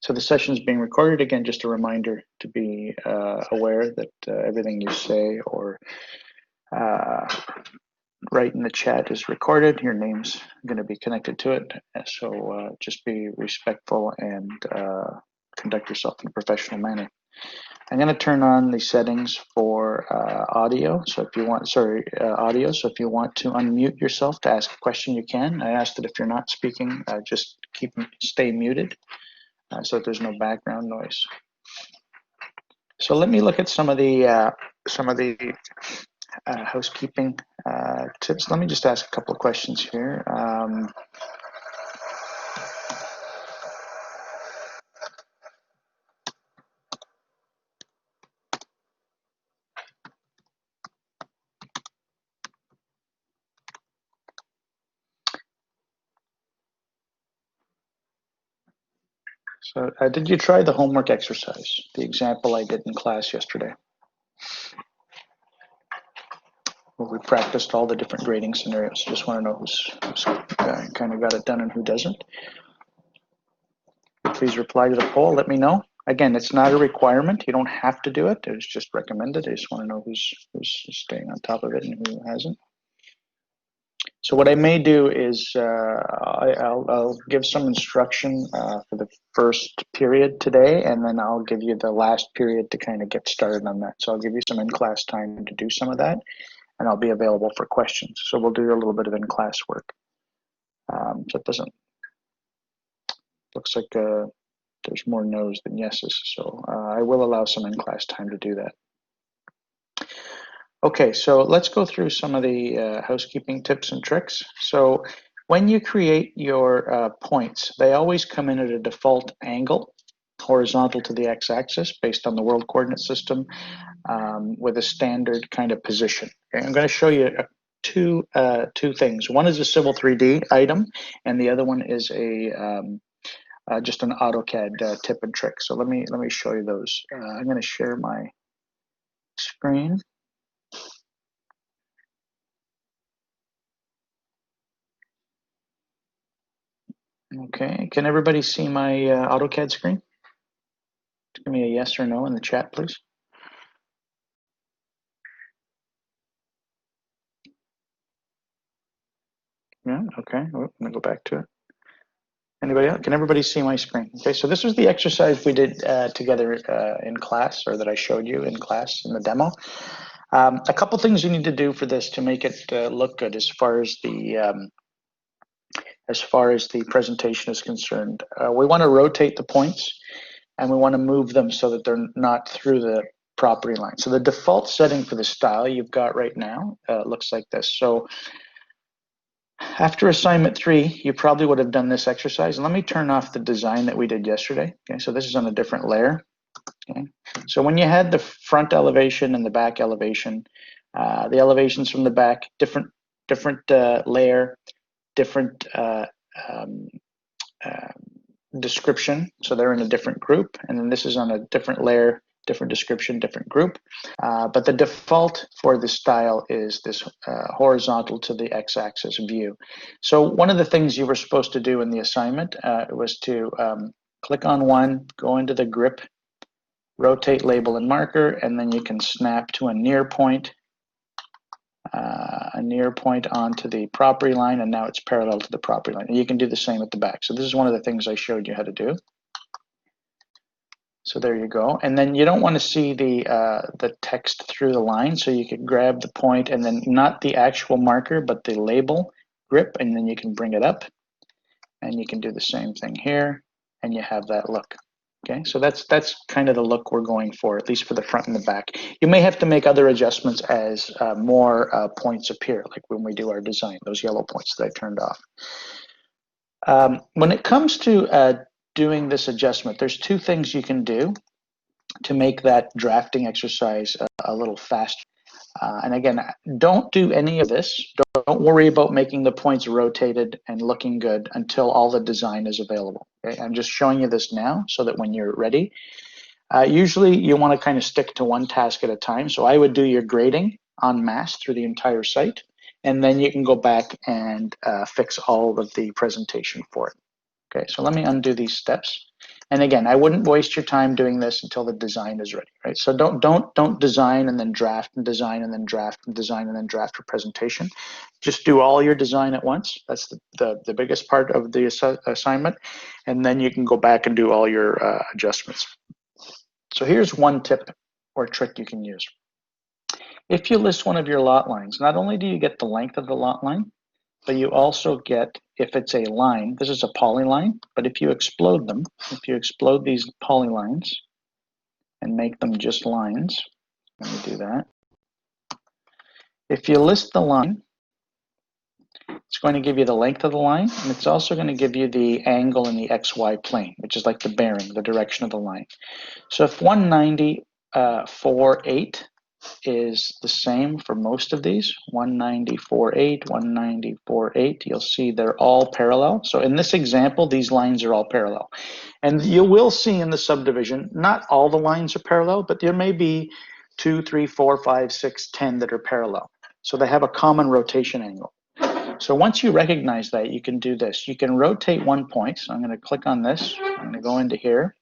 So the session is being recorded. Again, just a reminder to be aware that everything you say or write in the chat is recorded. Your name's going to be connected to it. So just be respectful and conduct yourself in a professional manner. I'm going to turn on the settings for audio. So if you want, audio. So if you want to unmute yourself to ask a question, you can. I ask that if you're not speaking, just stay muted so that there's no background noise. So let me look at some of the housekeeping tips. Let me just ask a couple of questions here. So did you try the homework exercise, the example I did in class yesterday? Where we practiced all the different grading scenarios. Just want to know who's kind of got it done and who doesn't. Please reply to the poll. Let me know. Again, it's not a requirement. You don't have to do it. It's just recommended. I just want to know who's staying on top of it and who hasn't. So what I may do is I'll give some instruction for the first period today, and then I'll give you the last period to kind of get started on that. So I'll give you some in-class time to do some of that, and I'll be available for questions. So we'll do a little bit of in-class work. So it doesn't, looks like there's more no's than yeses. So I will allow some in-class time to do that. Okay, so let's go through some of the housekeeping tips and tricks. So when you create your points, they always come in at a default angle, horizontal to the x-axis based on the world coordinate system with a standard kind of position. Okay, I'm going to show you two things. One is a Civil 3D item, and the other one is a just an AutoCAD tip and trick. So let me show you those. I'm going to share my screen. Okay, can everybody see my AutoCAD screen? Give me a yes or no in the chat, please. Yeah, okay, I'm gonna go back to it. Anybody else? Can everybody see my screen? Okay, so this was the exercise we did together in class, or that I showed you in class in the demo. A couple things you need to do for this to make it look good as far as the presentation is concerned. We want to rotate the points, and we want to move them so that they're not through the property line. So the default setting for the style you've got right now looks like this. So after assignment 3, you probably would have done this exercise. And let me turn off the design that we did yesterday. Okay, so this is on a different layer. Okay, so when you had the front elevation and the back elevation, the elevations from the back, different layer, different description. So they're in a different group, and then this is on a different layer, different description, different group. But the default for the style is this horizontal to the x-axis view. So one of the things you were supposed to do in the assignment was to click on one, go into the grip, rotate label and marker, and then you can snap to a near point onto the property line, and now it's parallel to the property line. And you can do the same at the back. So this is one of the things I showed you how to do. So there you go. And then you don't want to see the text through the line, so you can grab the point and then not the actual marker, but the label grip, and then you can bring it up, and you can do the same thing here, and you have that look. Okay, so that's kind of the look we're going for, at least for the front and the back. You may have to make other adjustments as more points appear, like when we do our design, those yellow points that I turned off. When it comes to doing this adjustment, there's two things you can do to make that drafting exercise a little faster. And again, don't do any of this. Don't worry about making the points rotated and looking good until all the design is available. Okay? I'm just showing you this now so that when you're ready, usually you want to kind of stick to one task at a time. So I would do your grading en masse through the entire site, and then you can go back and fix all of the presentation for it. Okay, so let me undo these steps. And again, I wouldn't waste your time doing this until the design is ready, right? So don't design and then draft and design and then draft and design and then draft for presentation. Just do all your design at once. That's the biggest part of the assignment. And then you can go back and do all your adjustments. So here's one tip or trick you can use. If you list one of your lot lines, not only do you get the length of the lot line, but you also get, if it's a line, this is a polyline, but if you explode them, if you explode these polylines and make them just lines, let me do that. If you list the line, it's going to give you the length of the line, and it's also going to give you the angle in the XY plane, which is like the bearing, the direction of the line. So if 190.48 is the same for most of these, 190.48, 190.48, you'll see they're all parallel. So in this example, these lines are all parallel. And you will see in the subdivision, not all the lines are parallel, but there may be 2, 3, 4, 5, 6, 10 that are parallel. So they have a common rotation angle. So once you recognize that, you can do this. You can rotate one point. So I'm going to click on this. I'm going to go into here,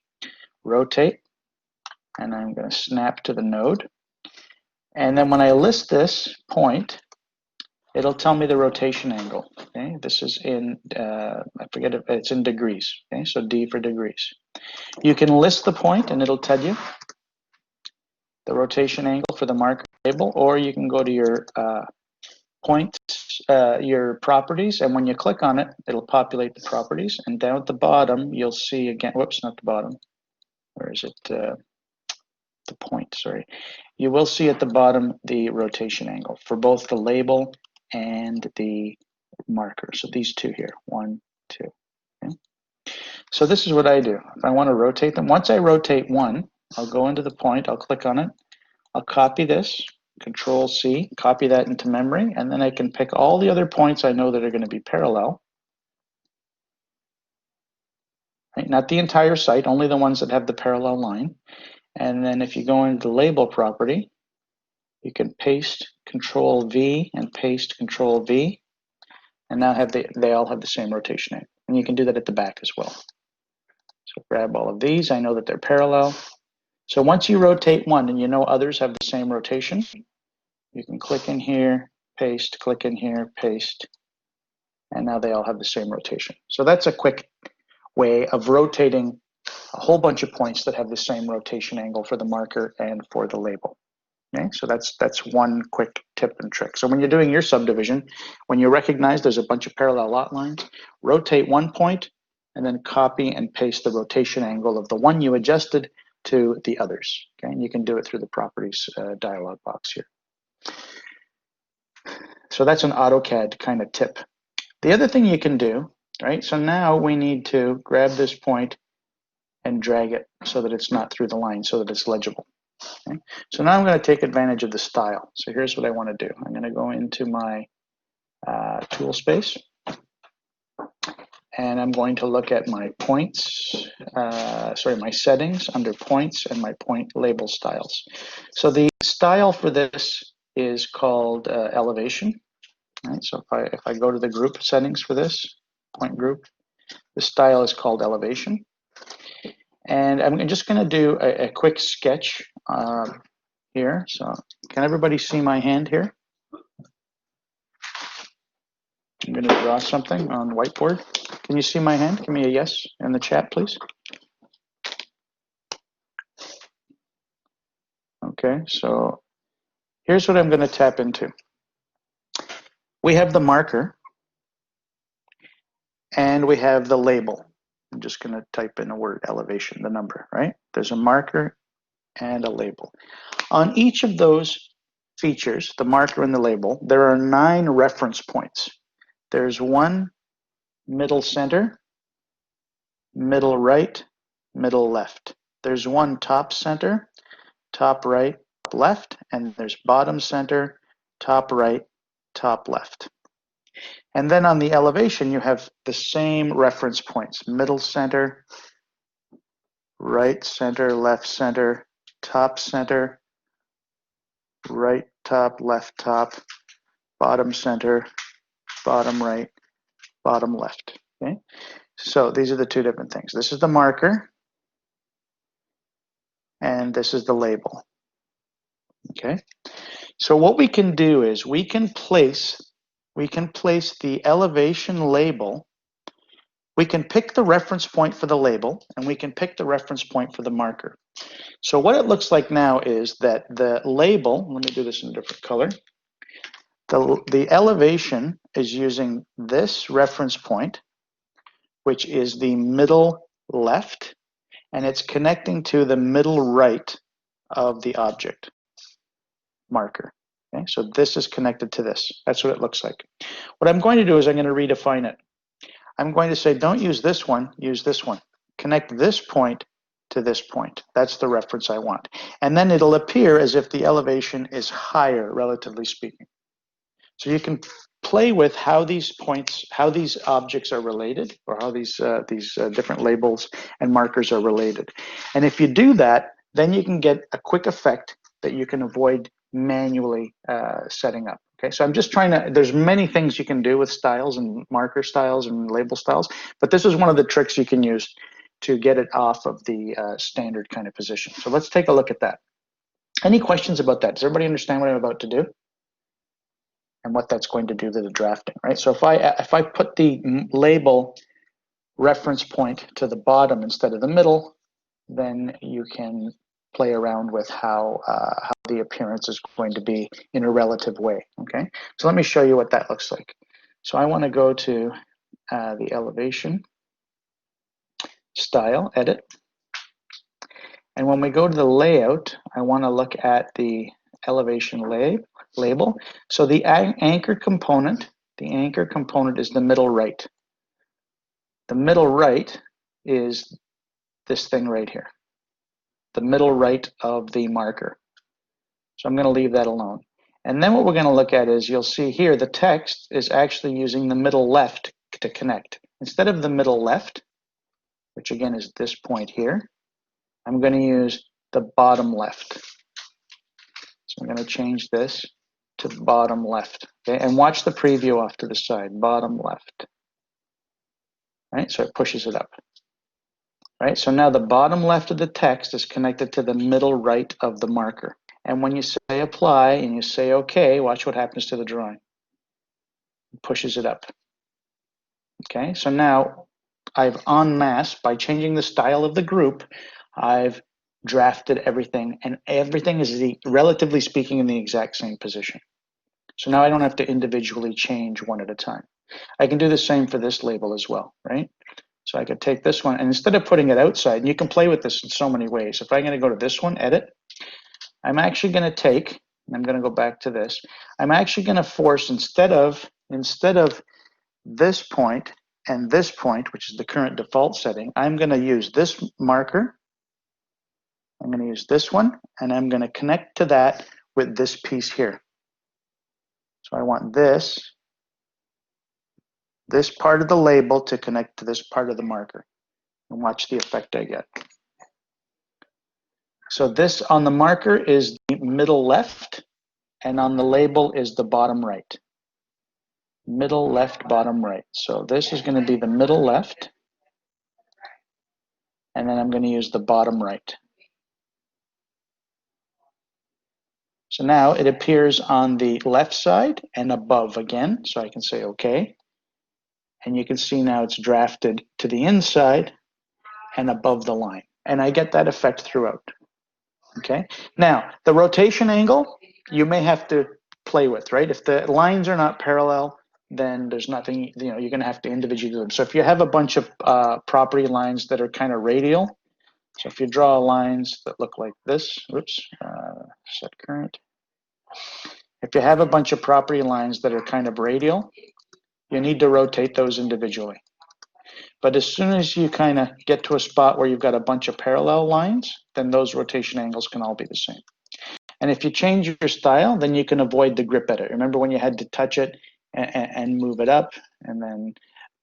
rotate, and I'm going to snap to the node. And then when I list this point, it'll tell me the rotation angle. Okay, this is in, I forget if it's in degrees. Okay, so D for degrees. You can list the point and it'll tell you the rotation angle for the marker label, or you can go to your points, your properties, and when you click on it, it'll populate the properties. And down at the bottom, you'll see again, whoops, not the bottom. Where is it? The point, sorry. You will see at the bottom the rotation angle for both the label and the marker. So these two here, 1, 2. Okay. So this is what I do. If I want to rotate them, once I rotate one, I'll go into the point, I'll click on it, I'll copy this, Control C, copy that into memory, and then I can pick all the other points I know that are going to be parallel. Right? Not the entire site, only the ones that have the parallel line. And then if you go into the label property, you can paste Control V and paste Control V, and now they all have the same rotation angle. And you can do that at the back as well. So grab all of these. I know that they're parallel. So once you rotate one and you know others have the same rotation, you can click in here, paste, click in here, paste, and now they all have the same rotation. So that's a quick way of rotating a whole bunch of points that have the same rotation angle for the marker and for the label. Okay, so that's one quick tip and trick. So when you're doing your subdivision, when you recognize there's a bunch of parallel lot lines, rotate one point and then copy and paste the rotation angle of the one you adjusted to the others. Okay, and you can do it through the properties dialog box here. So that's an AutoCAD kind of tip. The other thing you can do, right? So now we need to grab this point and drag it so that it's not through the line, so that it's legible. Okay. So now I'm going to take advantage of the style. So here's what I want to do. I'm going to go into my tool space, and I'm going to look at my points, my settings under points and my point label styles. So the style for this is called elevation. Right? So if I go to the group settings for this point group, the style is called elevation. And I'm just going to do a quick sketch here. So can everybody see my hand here? I'm going to draw something on the whiteboard. Can you see my hand? Give me a yes in the chat, please. Okay, so here's what I'm going to tap into. We have the marker and we have the label. I'm just going to type in a word, elevation, the number, right? There's a marker and a label. On each of those features, the marker and the label, there are 9 reference points. There's one middle center, middle right, middle left. There's one top center, top right, top left, and there's bottom center, top right, top left. And then on the elevation, you have the same reference points, middle center, right center, left center, top center, right top, left top, bottom center, bottom right, bottom left. Okay, so these are the 2 different things. This is the marker, and this is the label. Okay, so what we can do is we can place the elevation label. We can pick the reference point for the label, and we can pick the reference point for the marker. So what it looks like now is that the label, let me do this in a different color. The elevation is using this reference point, which is the middle left, and it's connecting to the middle right of the object marker. Okay, so this is connected to this. That's what it looks like. What I'm going to do is I'm going to redefine it. I'm going to say, don't use this one, use this one. Connect this point to this point. That's the reference I want. And then it'll appear as if the elevation is higher, relatively speaking. So you can play with how these points, how these objects are related, or how these different labels and markers are related. And if you do that, then you can get a quick effect that you can avoid manually setting up. Okay, so I'm just trying to, there's many things you can do with styles and marker styles and label styles, but this is one of the tricks you can use to get it off of the standard kind of position. So let's take a look at that. Any questions about that? Does everybody understand what I'm about to do? And what that's going to do to the drafting, right? So if I put the label reference point to the bottom instead of the middle, then you can play around with how the appearance is going to be in a relative way, okay? So let me show you what that looks like. So I want to go to the elevation, style, edit. And when we go to the layout, I want to look at the elevation label. So the anchor component is the middle right. The middle right is this thing right here, the middle right of the marker. So I'm going to leave that alone. And then what we're going to look at is, you'll see here the text is actually using the middle left to connect. Instead of the middle left, which again is this point here, I'm going to use the bottom left. So I'm going to change this to bottom left. Okay, and watch the preview off to the side, bottom left. Right, so it pushes it up. Right, so now the bottom left of the text is connected to the middle right of the marker. And when you say apply and you say OK, watch what happens to the drawing. It pushes it up. Okay, so now I've en masse, by changing the style of the group, I've drafted everything, and everything is, relatively speaking, in the exact same position. So now I don't have to individually change one at a time. I can do the same for this label as well, right? So I could take this one, and instead of putting it outside, and you can play with this in so many ways. If I'm going to go to this one, edit, I'm actually going to take, and I'm going to go back to this, I'm actually going to force, instead of this point and this point, which is the current default setting, I'm going to use this marker, I'm going to use this one, and I'm going to connect to that with this piece here. So I want this part of the label to connect to this part of the marker. And watch the effect I get. So this on the marker is the middle left, and on the label is the bottom right. Middle left, bottom right. So this is going to be the middle left, and then I'm going to use the bottom right. So now it appears on the left side and above again, so I can say OK. And you can see now it's drafted to the inside and above the line. And I get that effect throughout. Okay. Now, the rotation angle, you may have to play with, right? If the lines are not parallel, then there's nothing, you're going to have to individually do them. So if you have a bunch of property lines that are kind of radial, so if you draw lines that look like this, oops, set current. If you have a bunch of property lines that are kind of radial, you need to rotate those individually. But as soon as you kind of get to a spot where you've got a bunch of parallel lines, then those rotation angles can all be the same. And if you change your style, then you can avoid the grip edit. Remember when you had to touch it and move it up, and then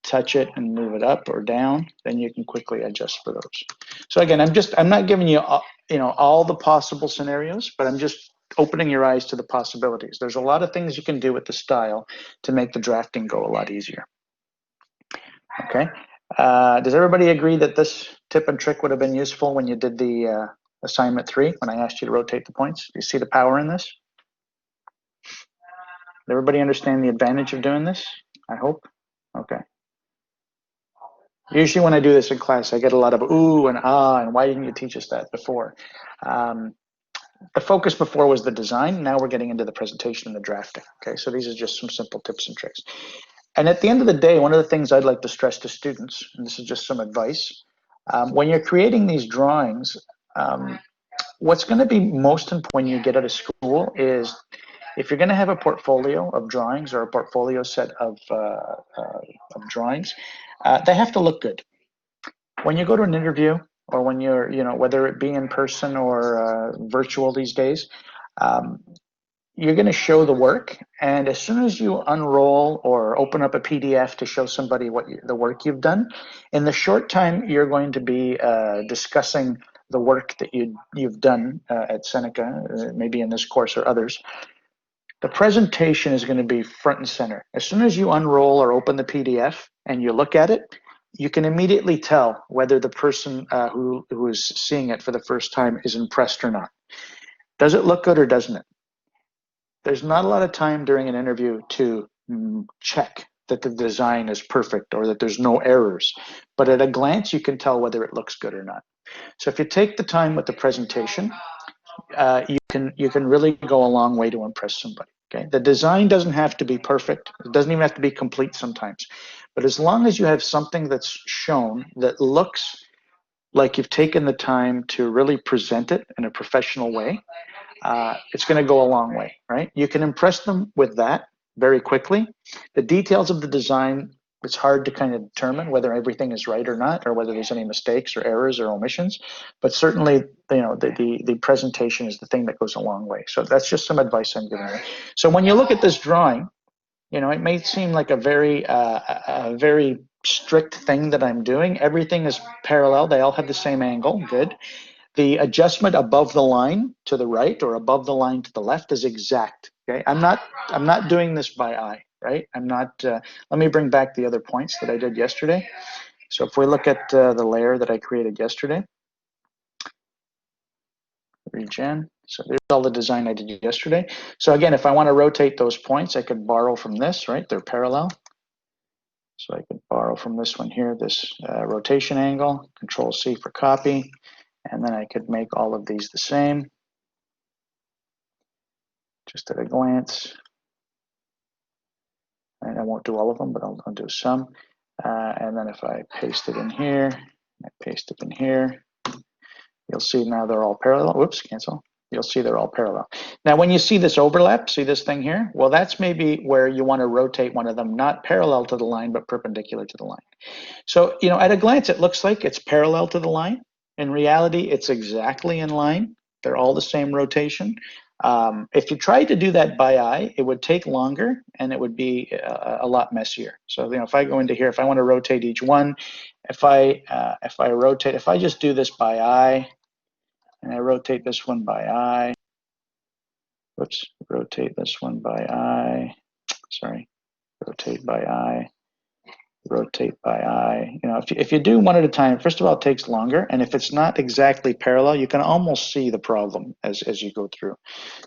touch it and move it up or down, then you can quickly adjust for those. So again, I'm not giving you all the possible scenarios, but I'm just opening your eyes to the possibilities. There's a lot of things you can do with the style to make the drafting go a lot easier. Okay. Does everybody agree that this tip and trick would have been useful when you did the assignment 3 when I asked you to rotate the points? Do you see the power in this? Does everybody understand the advantage of doing this? I hope. Okay. Usually when I do this in class, I get a lot of ooh and ah, and why didn't you teach us that before? The focus before was the design. Now we're getting into the presentation and the drafting. Okay, so these are just some simple tips and tricks. And at the end of the day, one of the things I'd like to stress to students, and this is just some advice, when you're creating these drawings, what's going to be most important when you get out of school is if you're going to have a portfolio of drawings or a portfolio set of drawings, they have to look good. When you go to an interview or when you're, whether it be in person or virtual these days, you're going to show the work. And as soon as you unroll or open up a PDF to show somebody the work you've done, in the short time, you're going to be discussing the work that you've done at Seneca, maybe in this course or others. The presentation is going to be front and center. As soon as you unroll or open the PDF and you look at it, you can immediately tell whether the person who is seeing it for the first time is impressed or not. Does it look good or doesn't it? There's not a lot of time during an interview to check that the design is perfect or that there's no errors. But at a glance, you can tell whether it looks good or not. So if you take the time with the presentation, you can really go a long way to impress somebody. Okay, the design doesn't have to be perfect. It doesn't even have to be complete sometimes. But as long as you have something that's shown that looks like you've taken the time to really present it in a professional way, it's going to go a long way, right? You can impress them with that very quickly. The details of the design, it's hard to kind of determine whether everything is right or not, or whether there's any mistakes or errors or omissions. But certainly, the presentation is the thing that goes a long way. So that's just some advice I'm giving you. So when you look at this drawing, it may seem like a very strict thing that I'm doing. Everything is parallel. They all have the same angle. Good. The adjustment above the line to the right or above the line to the left is exact. Okay, I'm not doing this by eye, right? I'm not. Let me bring back the other points that I did yesterday. So if we look at the layer that I created yesterday, regen. So there's all the design I did yesterday. So again, if I want to rotate those points, I could borrow from this, right? They're parallel. So I could borrow from this one here, this rotation angle, Control C for copy. And then I could make all of these the same, just at a glance. And I won't do all of them, but I'll do some. And then if I paste it in here, I paste it in here, you'll see now they're all parallel. Whoops, cancel. You'll see they're all parallel. Now, when you see this overlap, see this thing here? Well, that's maybe where you want to rotate one of them, not parallel to the line, but perpendicular to the line. So, at a glance, it looks like it's parallel to the line. In reality, it's exactly in line. They're all the same rotation. If you tried to do that by eye, it would take longer and it would be a lot messier. So, if I go into here, if I want to rotate each one, if I just do this by eye, and I rotate this one by eye, whoops, rotate this one by eye, sorry, rotate by eye, rotate by eye. If you do one at a time, first of all, it takes longer. And if it's not exactly parallel, you can almost see the problem as you go through.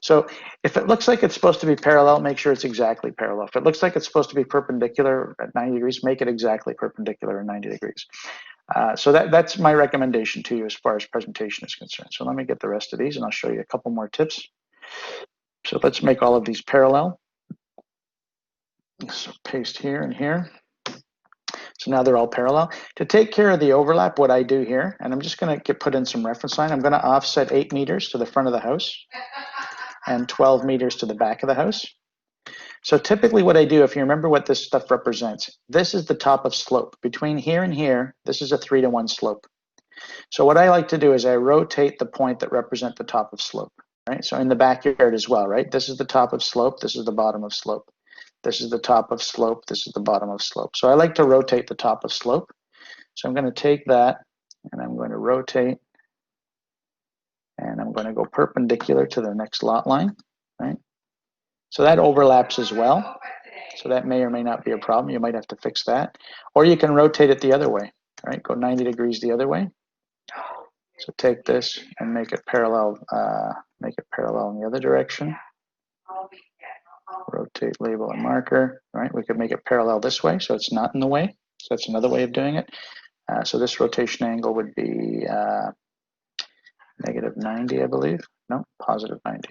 So if it looks like it's supposed to be parallel, make sure it's exactly parallel. If it looks like it's supposed to be perpendicular at 90 degrees, make it exactly perpendicular at 90 degrees. So that's my recommendation to you as far as presentation is concerned. So let me get the rest of these and I'll show you a couple more tips. So let's make all of these parallel. So paste here and here. So now they're all parallel. To take care of the overlap, what I do here, and I'm just going to put in some reference line. I'm going to offset 8 meters to the front of the house and 12 meters to the back of the house. So typically what I do, if you remember what this stuff represents, this is the top of slope. Between here and here, this is a 3-to-1 slope. So what I like to do is I rotate the point that represents the top of slope. Right? So in the backyard as well, right? This is the top of slope. This is the bottom of slope. This is the top of slope. This is the bottom of slope. So I like to rotate the top of slope. So I'm going to take that and I'm going to rotate and I'm going to go perpendicular to the next lot line, right? So that overlaps as well. So that may or may not be a problem. You might have to fix that. Or you can rotate it the other way, right? Go 90 degrees the other way. So take this and make it parallel in the other direction. Rotate label and marker, right? We could make it parallel this way so it's not in the way. So that's another way of doing it. So this rotation angle would be negative 90, I believe. No, positive 90.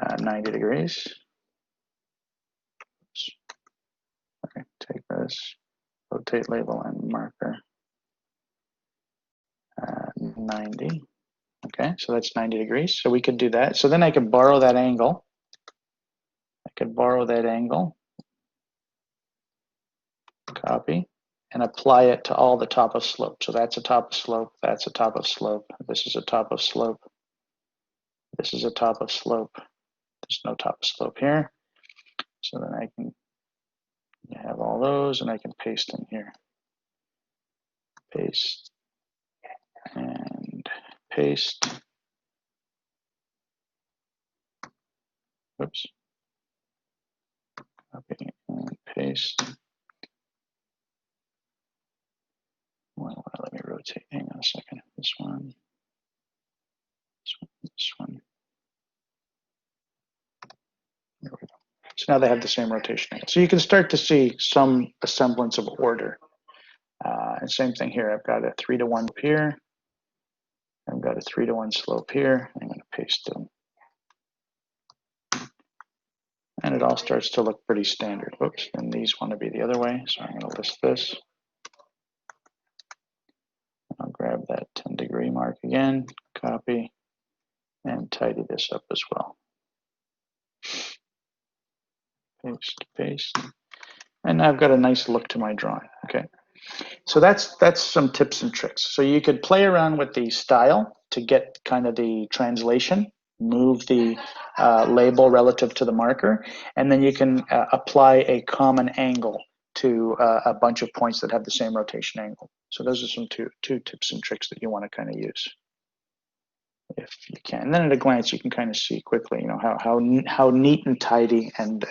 Uh, 90 degrees. Okay, take this, rotate label and marker. 90. Okay, so that's 90 degrees. So we could do that. So then I could borrow that angle. Copy, and apply it to all the top of slope. So that's a top of slope, that's a top of slope, this is a top of slope, this is a top of slope. There's no top of slope here. So then I can have all those and I can paste in here. Paste and paste. Oops. Copy and paste. Well, let me rotate. Hang on a second. This one. This one. There we go. So now they have the same rotation angle. So you can start to see some semblance of order. And same thing here. I've got a 3-to-1 here. I've got a 3-to-1 slope here. I'm going to paste them. And it all starts to look pretty standard. Whoops, and these want to be the other way. So I'm going to list this. I'll grab that 10-degree mark again, copy, and tidy this up as well. Paste, paste. And now I've got a nice look to my drawing, okay? So that's some tips and tricks. So you could play around with the style to get kind of the translation, move the label relative to the marker, and then you can apply a common angle to a bunch of points that have the same rotation angle. So those are some two tips and tricks that you want to kind of use, if you can. And then at a glance, you can kind of see quickly, you know, how neat and tidy and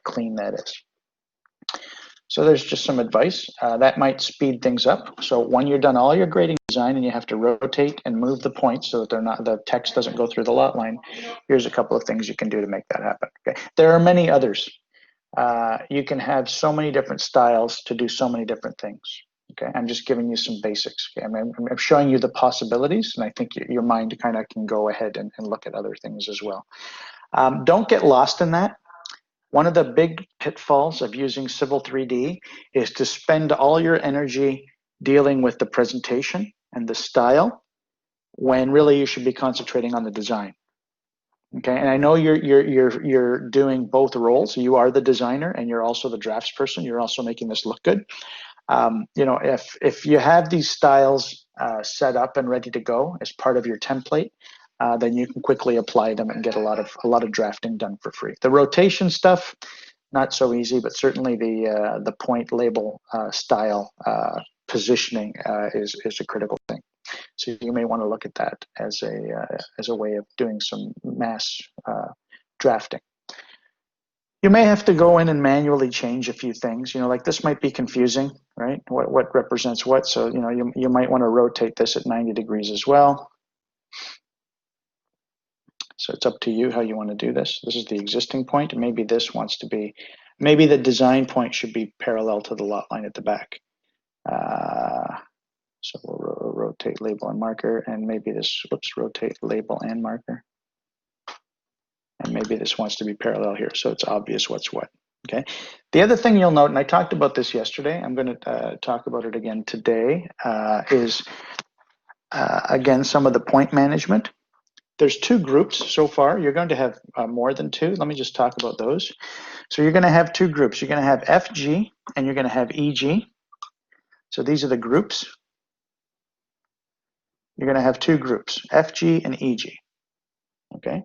clean that is. So there's just some advice that might speed things up. So when you're done all your grading design and you have to rotate and move the points so that the text doesn't go through the lot line, here's a couple of things you can do to make that happen. Okay, there are many others. You can have so many different styles to do so many different things. Okay, I'm just giving you some basics. Okay, I'm showing you the possibilities, and I think your mind kind of can go ahead and look at other things as well. Don't get lost in that. One of the big pitfalls of using Civil 3D is to spend all your energy dealing with the presentation and the style, when really you should be concentrating on the design. Okay, and I know you're doing both roles. You are the designer and you're also the draftsperson. You're also making this look good. You know, if you have these styles set up and ready to go as part of your template, then you can quickly apply them and get a lot of drafting done for free. The rotation stuff, not so easy, but certainly the point label style positioning is a critical thing. So you may want to look at that as a way of doing some mass drafting. You may have to go in and manually change a few things. You know, like this might be confusing, right? What represents what? So you know, you might want to rotate this at 90 degrees as well. So it's up to you how you want to do this. This is the existing point, and maybe this wants to be, maybe the design point should be parallel to the lot line at the back. So we'll rotate label and marker, and maybe this, whoops, rotate label and marker. And maybe this wants to be parallel here, so it's obvious what's what. Okay. The other thing you'll note, and I talked about this yesterday, I'm going to talk about it again today, is again some of the point management. There's two groups so far. You're going to have more than two. Let me just talk about those. So you're going to have two groups. You're going to have FG and you're going to have EG. So these are the groups. You're going to have two groups, FG and EG. Okay.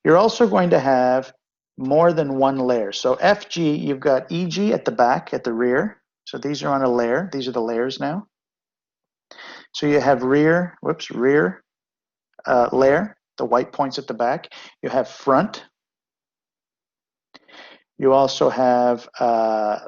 You're also going to have more than one layer. So FG, you've got EG at the back, at the rear. So these are on a layer. These are the layers now. So you have rear layer, the white points at the back. You have front. You also have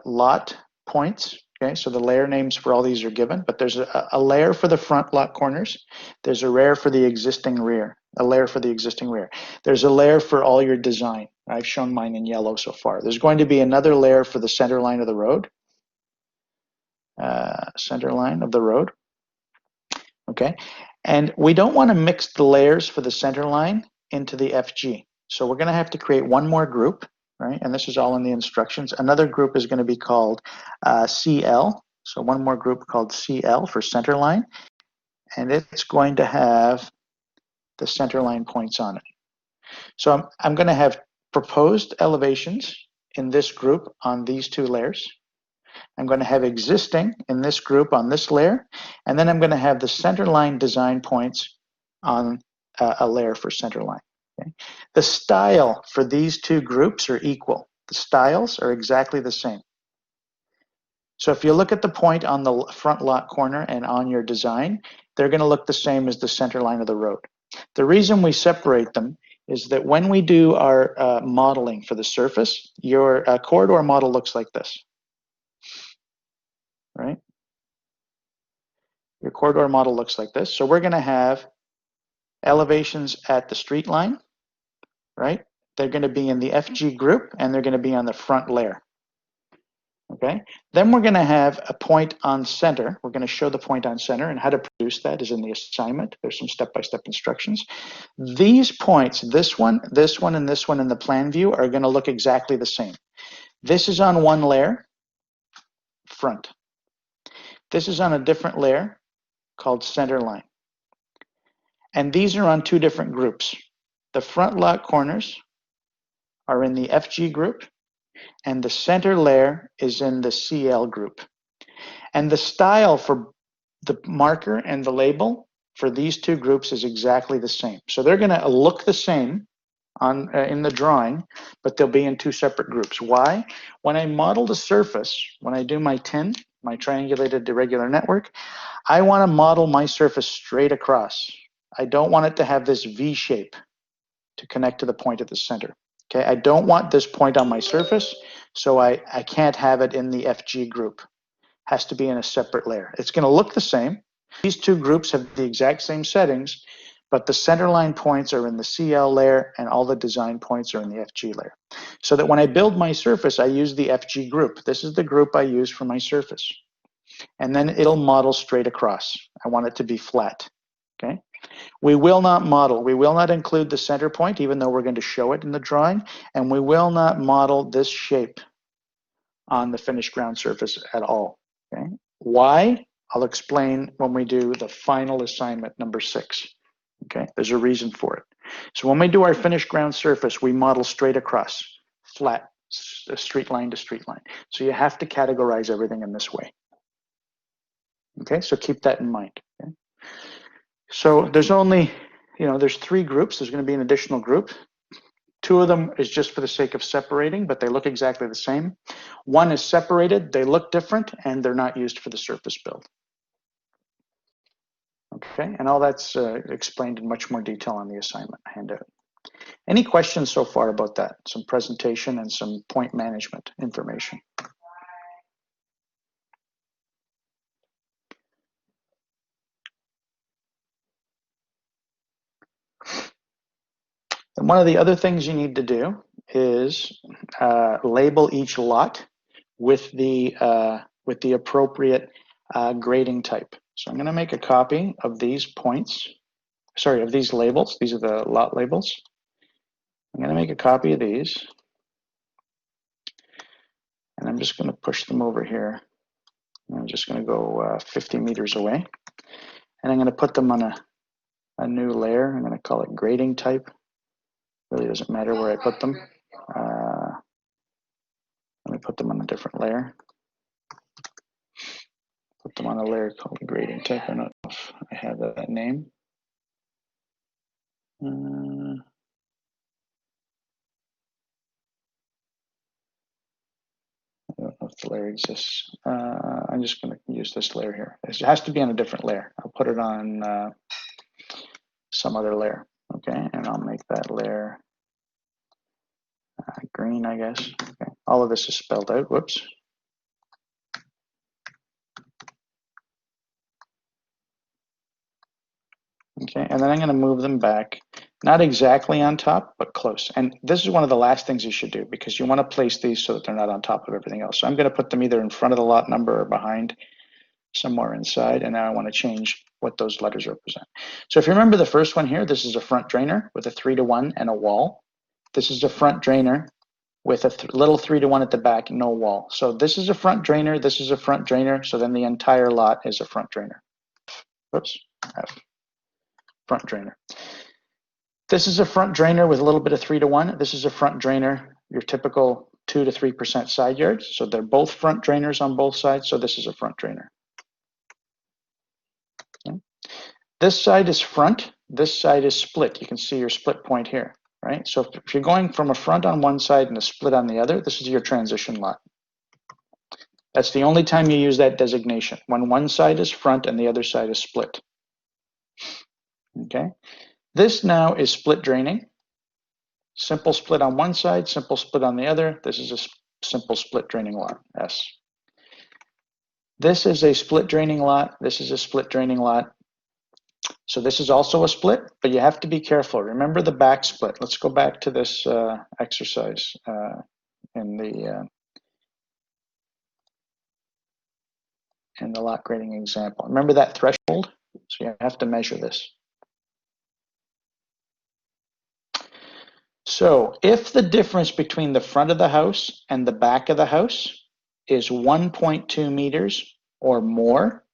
lot points. Okay, so the layer names for all these are given, but there's a layer for the front lot corners. There's a layer for the existing rear, a layer for the existing rear. There's a layer for all your design. I've shown mine in yellow so far. There's going to be another layer for the center line of the road. Center line of the road. Okay, and we don't want to mix the layers for the center line into the FG. So we're going to have to create one more group, right? And this is all in the instructions. Another group is going to be called CL. So one more group called CL for center line, and it's going to have the center line points on it. So I'm going to have proposed elevations in this group on these two layers. I'm going to have existing in this group on this layer, and then I'm going to have the center line design points on a layer for center line. Okay? The style for these two groups are equal. The styles are exactly the same. So if you look at the point on the front lot corner and on your design, they're going to look the same as the center line of the road. The reason we separate them is that when we do our modeling for the surface, your corridor model looks like this. Right? Your corridor model looks like this. So we're going to have elevations at the street line, right? They're going to be in the FG group, and they're going to be on the front layer. Okay. Then we're going to have a point on center. We're going to show the point on center, and how to produce that is in the assignment. There's some step-by-step instructions. These points, this one, and this one in the plan view are going to look exactly the same. This is on one layer, front. This is on a different layer called center line. And these are on two different groups. The front lot corners are in the FG group, and the center layer is in the CL group. And the style for the marker and the label for these two groups is exactly the same. So they're going to look the same on in the drawing, but they'll be in two separate groups. Why? When I model the surface, when I do my TIN, my triangulated irregular network, I want to model my surface straight across. I don't want it to have this V shape to connect to the point at the center. Okay, I don't want this point on my surface, so I can't have it in the FG group. It has to be in a separate layer. It's going to look the same. These two groups have the exact same settings, but the center line points are in the CL layer and all the design points are in the FG layer. So that when I build my surface, I use the FG group. This is the group I use for my surface. And then it'll model straight across. I want it to be flat. Okay. We will not model, we will not include the center point, even though we're going to show it in the drawing, and we will not model this shape on the finished ground surface at all. Okay? Why? I'll explain when we do the final assignment, number 6. Okay? There's a reason for it. So when we do our finished ground surface, we model straight across, flat, street line to street line. So you have to categorize everything in this way. Okay? So keep that in mind. Okay? So there's only, there's 3 groups. There's going to be an additional group. 2 of them is just for the sake of separating, but they look exactly the same. 1 is separated, they look different, and they're not used for the surface build. Okay, and all that's explained in much more detail on the assignment handout. Any questions so far about that? Some presentation and some point management information. And one of the other things you need to do is label each lot with the appropriate grading type. So I'm going to make a copy of these points, of these labels. These are the lot labels. I'm going to make a copy of these, and I'm just going to push them over here. I'm just going to go 50 meters away, and I'm going to put them on a new layer. I'm going to call it grading type. Really doesn't matter where I put them. Let me put them on a different layer. Put them on a layer called grading type. I don't know if I have that name. I don't know if the layer exists. I'm just going to use this layer here. It has to be on a different layer. I'll put it on some other layer. Okay, and I'll make that layer green, I guess. Okay. All of this is spelled out. Whoops. Okay, and then I'm going to move them back, not exactly on top, but close. And this is one of the last things you should do because you want to place these so that they're not on top of everything else. So I'm going to put them either in front of the lot number or behind, somewhere inside, and now I want to change what those letters represent. So if you remember the first one here, this is a front drainer with a 3-to-1 and a wall. This is a front drainer with a little 3-to-1 at the back, no wall. So this is a front drainer, this is a front drainer, so then the entire lot is a front drainer. Whoops, F, front drainer. This is a front drainer with a little bit of 3-to-1. This is a front drainer, your typical 2 to 3% side yards. So they're both front drainers on both sides, so this is a front drainer. Okay. This side is front, this side is split. You can see your split point here, right? So if you're going from a front on one side and a split on the other, this is your transition lot. That's the only time you use that designation, when one side is front and the other side is split. Okay. This now is split draining. Simple split on one side, simple split on the other. This is a simple split draining lot, S. This is a split draining lot. This is a split draining lot. So this is also a split, but you have to be careful. Remember the back split. Let's go back to this exercise in the lot grading example. Remember that threshold? So you have to measure this. So if the difference between the front of the house and the back of the house is 1.2 meters or more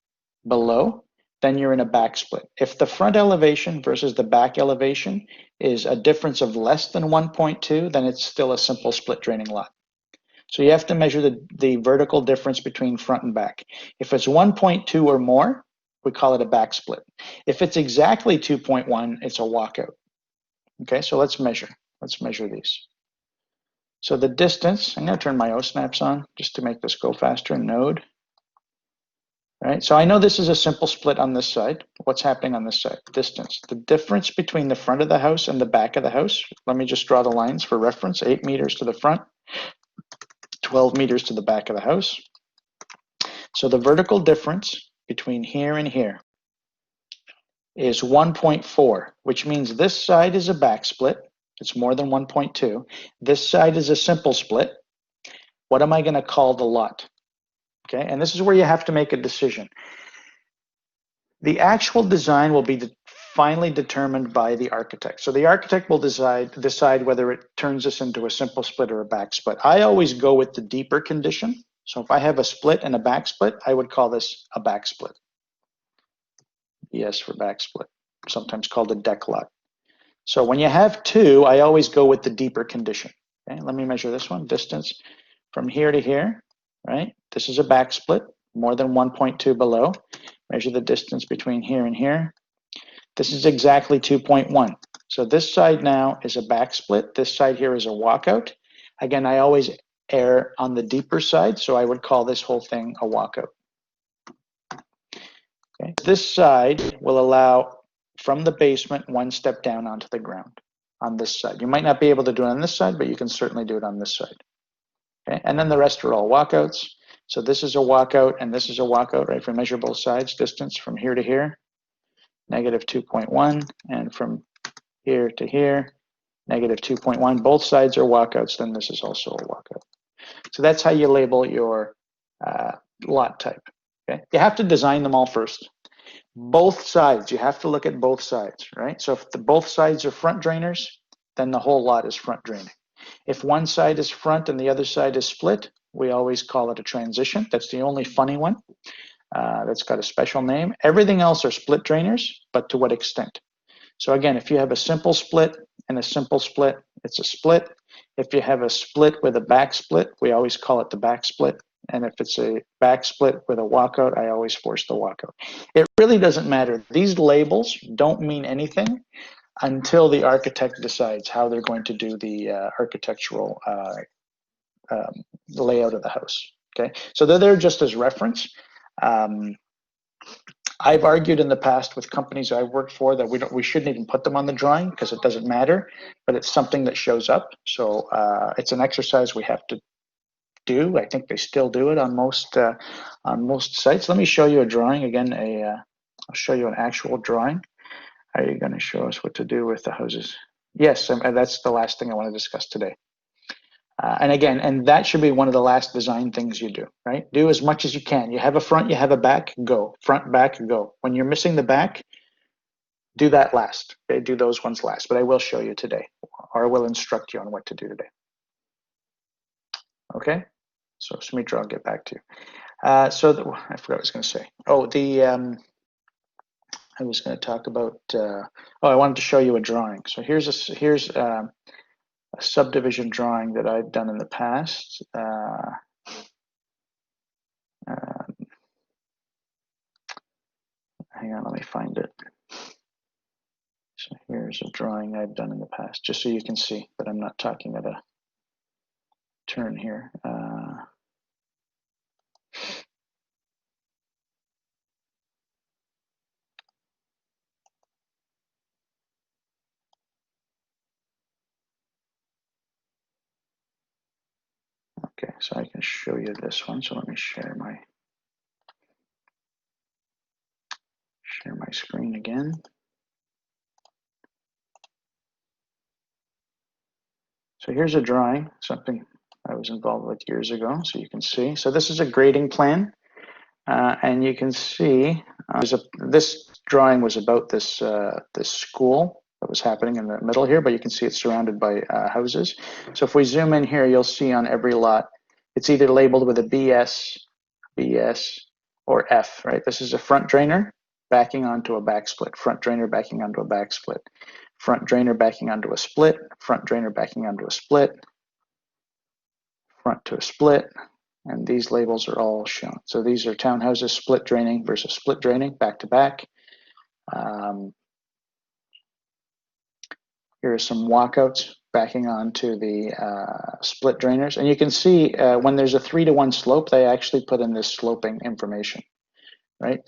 below, then you're in a back split. If the front elevation versus the back elevation is a difference of less than 1.2, then it's still a simple split draining lot. So you have to measure the vertical difference between front and back. If it's 1.2 or more, we call it a back split. If it's exactly 2.1, it's a walkout. Okay, so let's measure. Let's measure these. So the distance, I'm going to turn my O-snaps on just to make this go faster. Node. All right, so I know this is a simple split on this side. What's happening on this side? Distance. The difference between the front of the house and the back of the house, let me just draw the lines for reference. 8 meters to the front, 12 meters to the back of the house. So the vertical difference between here and here is 1.4, which means this side is a back split. It's more than 1.2. This side is a simple split. What am I going to call the lot? Okay, and this is where you have to make a decision. The actual design will be finally determined by the architect. So the architect will decide whether it turns this into a simple split or a back split. I always go with the deeper condition. So if I have a split and a back split, I would call this a back split. Yes, for back split, sometimes called a deck lot. So when you have two, I always go with the deeper condition. Okay, let me measure this one. Distance from here to here, right? This is a back split, more than 1.2 below. Measure the distance between here and here. This is exactly 2.1. So this side now is a back split. This side here is a walkout. Again, I always err on the deeper side, so I would call this whole thing a walkout. Okay. This side will allow from the basement one step down onto the ground on this side. You might not be able to do it on this side, but you can certainly do it on this side. Okay. And then the rest are all walkouts. So this is a walkout and this is a walkout, right? If we measure both sides, distance from here to here, negative 2.1, and from here to here, negative 2.1. Both sides are walkouts, then this is also a walkout. So that's how you label your lot type. Okay. You have to design them all first. Both sides, you have to look at both sides, right? So if both sides are front drainers, then the whole lot is front draining. If one side is front and the other side is split, we always call it a transition. That's the only funny one that's got a special name. Everything else are split drainers, but to what extent? So again, if you have a simple split and a simple split, it's a split. If you have a split with a back split, we always call it the back split. And if it's a back split with a walkout, I always force the walkout. It really doesn't matter. These labels don't mean anything until the architect decides how they're going to do the architectural layout of the house. Okay, so they're there just as reference. I've argued in the past with companies I've worked for that we shouldn't even put them on the drawing because it doesn't matter, but it's something that shows up. So it's an exercise we have to do. I think they still do it on most sites. Let me show you a drawing again. I'll show you an actual drawing. How are you going to show us what to do with the houses? Yes, and that's the last thing I want to discuss today. And again, and that should be one of the last design things you do, right? Do as much as you can. You have a front, you have a back, go. Front, back, go. When you're missing the back, do that last. Okay, do those ones last. But I will show you today, or I will instruct you on what to do today. Okay? So Sumitra, I'll get back to you. I forgot what I was going to say. Oh, I was going to talk about. I wanted to show you a drawing. So here's a subdivision drawing that I've done in the past. Hang on, let me find it. So here's a drawing I've done in the past, just so you can see that I'm not talking at a turn here. Okay, so I can show you this one. So let me share my screen again. So here's a drawing, something I was involved with years ago, so you can see. So this is a grading plan, and you can see this drawing was about this this school that was happening in the middle here, but you can see it's surrounded by houses. So if we zoom in here, you'll see on every lot, it's either labeled with a BS, BS, or F, right? This is a front drainer backing onto a back split, front drainer backing onto a back split, front drainer backing onto a split, front drainer backing onto a split, front to a split, and these labels are all shown. So these are townhouses, split draining versus split draining, back to back. Here are some walkouts backing onto the split drainers. And you can see when there's a 3-to-1 slope, they actually put in this sloping information, right?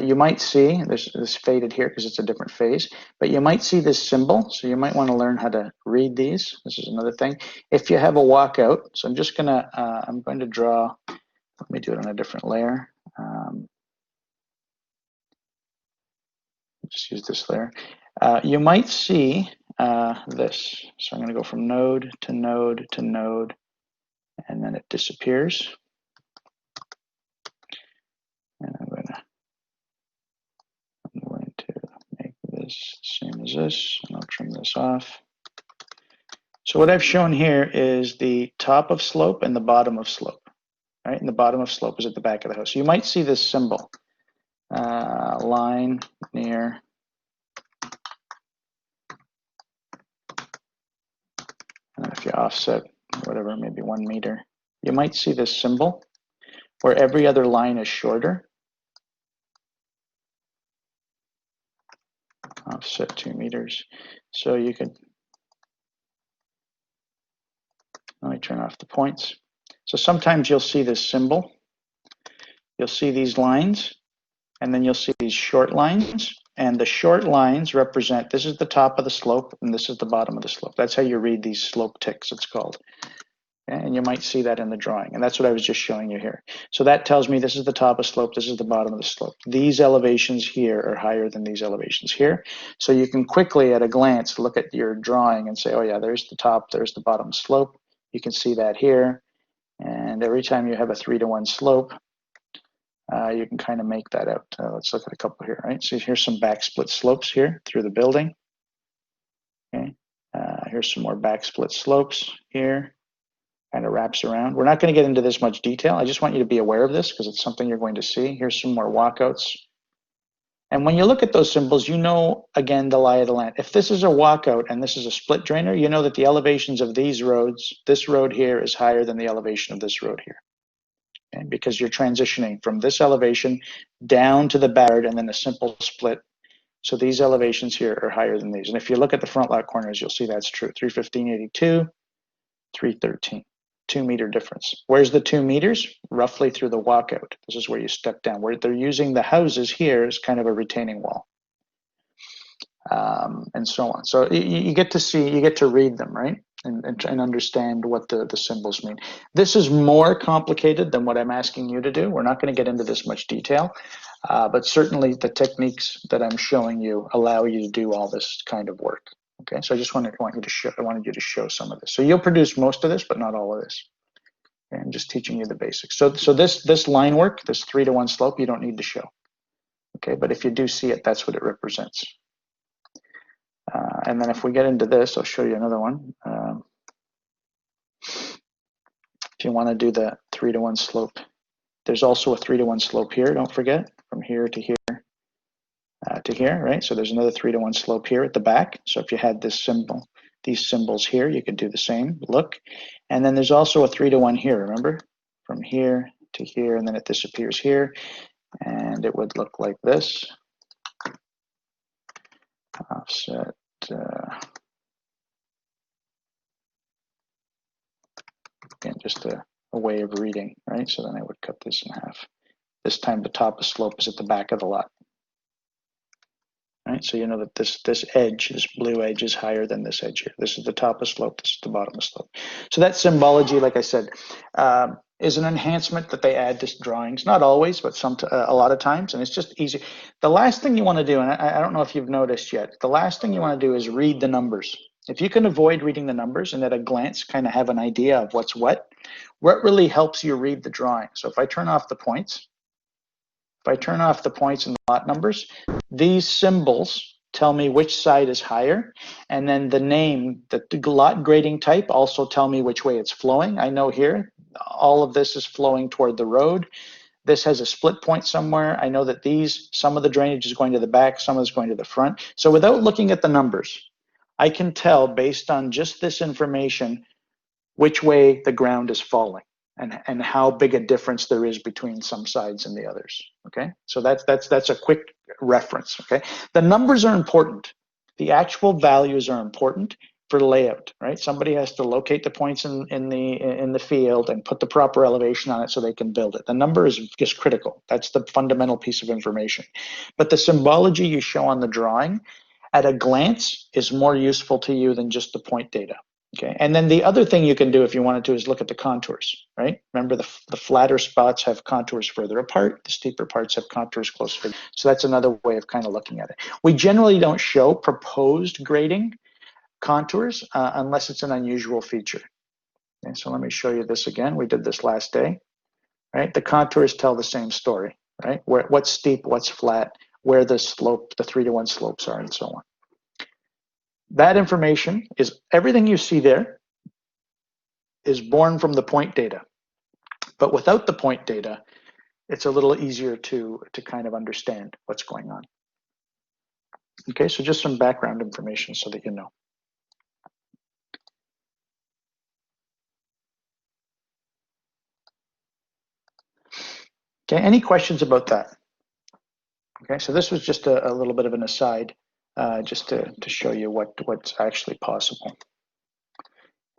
You might see, this faded here because it's a different phase, but you might see this symbol. So you might want to learn how to read these. This is another thing. If you have a walkout, so I'm just gonna, I'm going to draw, let me do it on a different layer. Just use this layer. You might see this. So I'm going to go from node to node to node, and then it disappears. And I'm going to make this the same as this, and I'll trim this off. So what I've shown here is the top of slope and the bottom of slope, right? And the bottom of slope is at the back of the house. You might see this symbol, line near. And if you offset, whatever, maybe 1 meter, you might see this symbol where every other line is shorter. Offset 2 meters. So you could, let me turn off the points. So sometimes you'll see this symbol. You'll see these lines, and then you'll see these short lines. And the short lines represent, this is the top of the slope, and this is the bottom of the slope. That's how you read these slope ticks, it's called. And you might see that in the drawing. And that's what I was just showing you here. So that tells me this is the top of slope, this is the bottom of the slope. These elevations here are higher than these elevations here. So you can quickly, at a glance, look at your drawing and say, oh yeah, there's the top, there's the bottom slope. You can see that here. And every time you have a 3-to-1 slope, you can kind of make that out. Let's look at a couple here, right? So here's some back split slopes here through the building. Okay. Here's some more back split slopes here. Kind of wraps around. We're not going to get into this much detail. I just want you to be aware of this because it's something you're going to see. Here's some more walkouts. And when you look at those symbols, you know, again, the lie of the land. If this is a walkout and this is a split drainer, you know that the elevations of these roads, this road here is higher than the elevation of this road here. Okay? Because you're transitioning from this elevation down to the backyard and then a simple split. So these elevations here are higher than these. And if you look at the front lot corners, you'll see that's true. 315.82, 313. 2 meter difference. Where's the 2 meters? Roughly through the walkout. This is where you step down. Where they're using the houses here is kind of a retaining wall. And so on. So you get to see, you get to read them, right? And understand what the symbols mean. This is more complicated than what I'm asking you to do. We're not going to get into this much detail. But certainly the techniques that I'm showing you allow you to do all this kind of work. Okay, so I just wanted you to show some of this. So you'll produce most of this, but not all of this. Okay, I'm just teaching you the basics. So this line work, this 3-to-1 slope, you don't need to show. Okay, but if you do see it, that's what it represents. And then if we get into this, I'll show you another one. If you want to do the 3-to-1 slope, there's also a 3-to-1 slope here. Don't forget, from here to here to here, right? So there's another 3-to-1 slope here at the back. So if you had this symbol, these symbols here, you could do the same look. And then there's also a 3-to-1 here. Remember, from here to here, and then it disappears here, and it would look like this. Offset. Again, just a way of reading, right? So then I would cut this in half. This time the top of slope is at the back of the lot. Right, so you know that this edge, this blue edge, is higher than this edge here. This is the top of slope, this is the bottom of slope. So that symbology, like I said, is an enhancement that they add to drawings. Not always, but a lot of times, and it's just easy. The last thing you want to do, and I don't know if you've noticed yet, the last thing you want to do is read the numbers. If you can avoid reading the numbers and at a glance kind of have an idea of what's what really helps you read the drawing. So if I turn off the points, and the lot numbers, these symbols tell me which side is higher, and then the name, the lot grading type, also tell me which way it's flowing. I know here, all of this is flowing toward the road. This has a split point somewhere. I know that some of the drainage is going to the back, some of it's going to the front. So without looking at the numbers, I can tell based on just this information which way the ground is falling. And how big a difference there is between some sides and the others. Okay, so that's a quick reference. Okay, the numbers are important. The actual values are important for layout. Right, somebody has to locate the points in the field and put the proper elevation on it so they can build it. The number is just critical. That's the fundamental piece of information. But the symbology you show on the drawing, at a glance, is more useful to you than just the point data. Okay, and then the other thing you can do if you wanted to is look at the contours, right? Remember the flatter spots have contours further apart, the steeper parts have contours closer. So that's another way of kind of looking at it. We generally don't show proposed grading contours unless it's an unusual feature. Okay, so let me show you this again. We did this last day, right? The contours tell the same story, right? What's steep, what's flat, where the slope, the 3-to-1 slopes are, and so on. That information is everything you see there is born from the point data. But without the point data, it's a little easier to kind of understand what's going on. Okay, so just some background information so that you know. Okay, any questions about that? Okay, so this was just a little bit of an aside, just to show you what's actually possible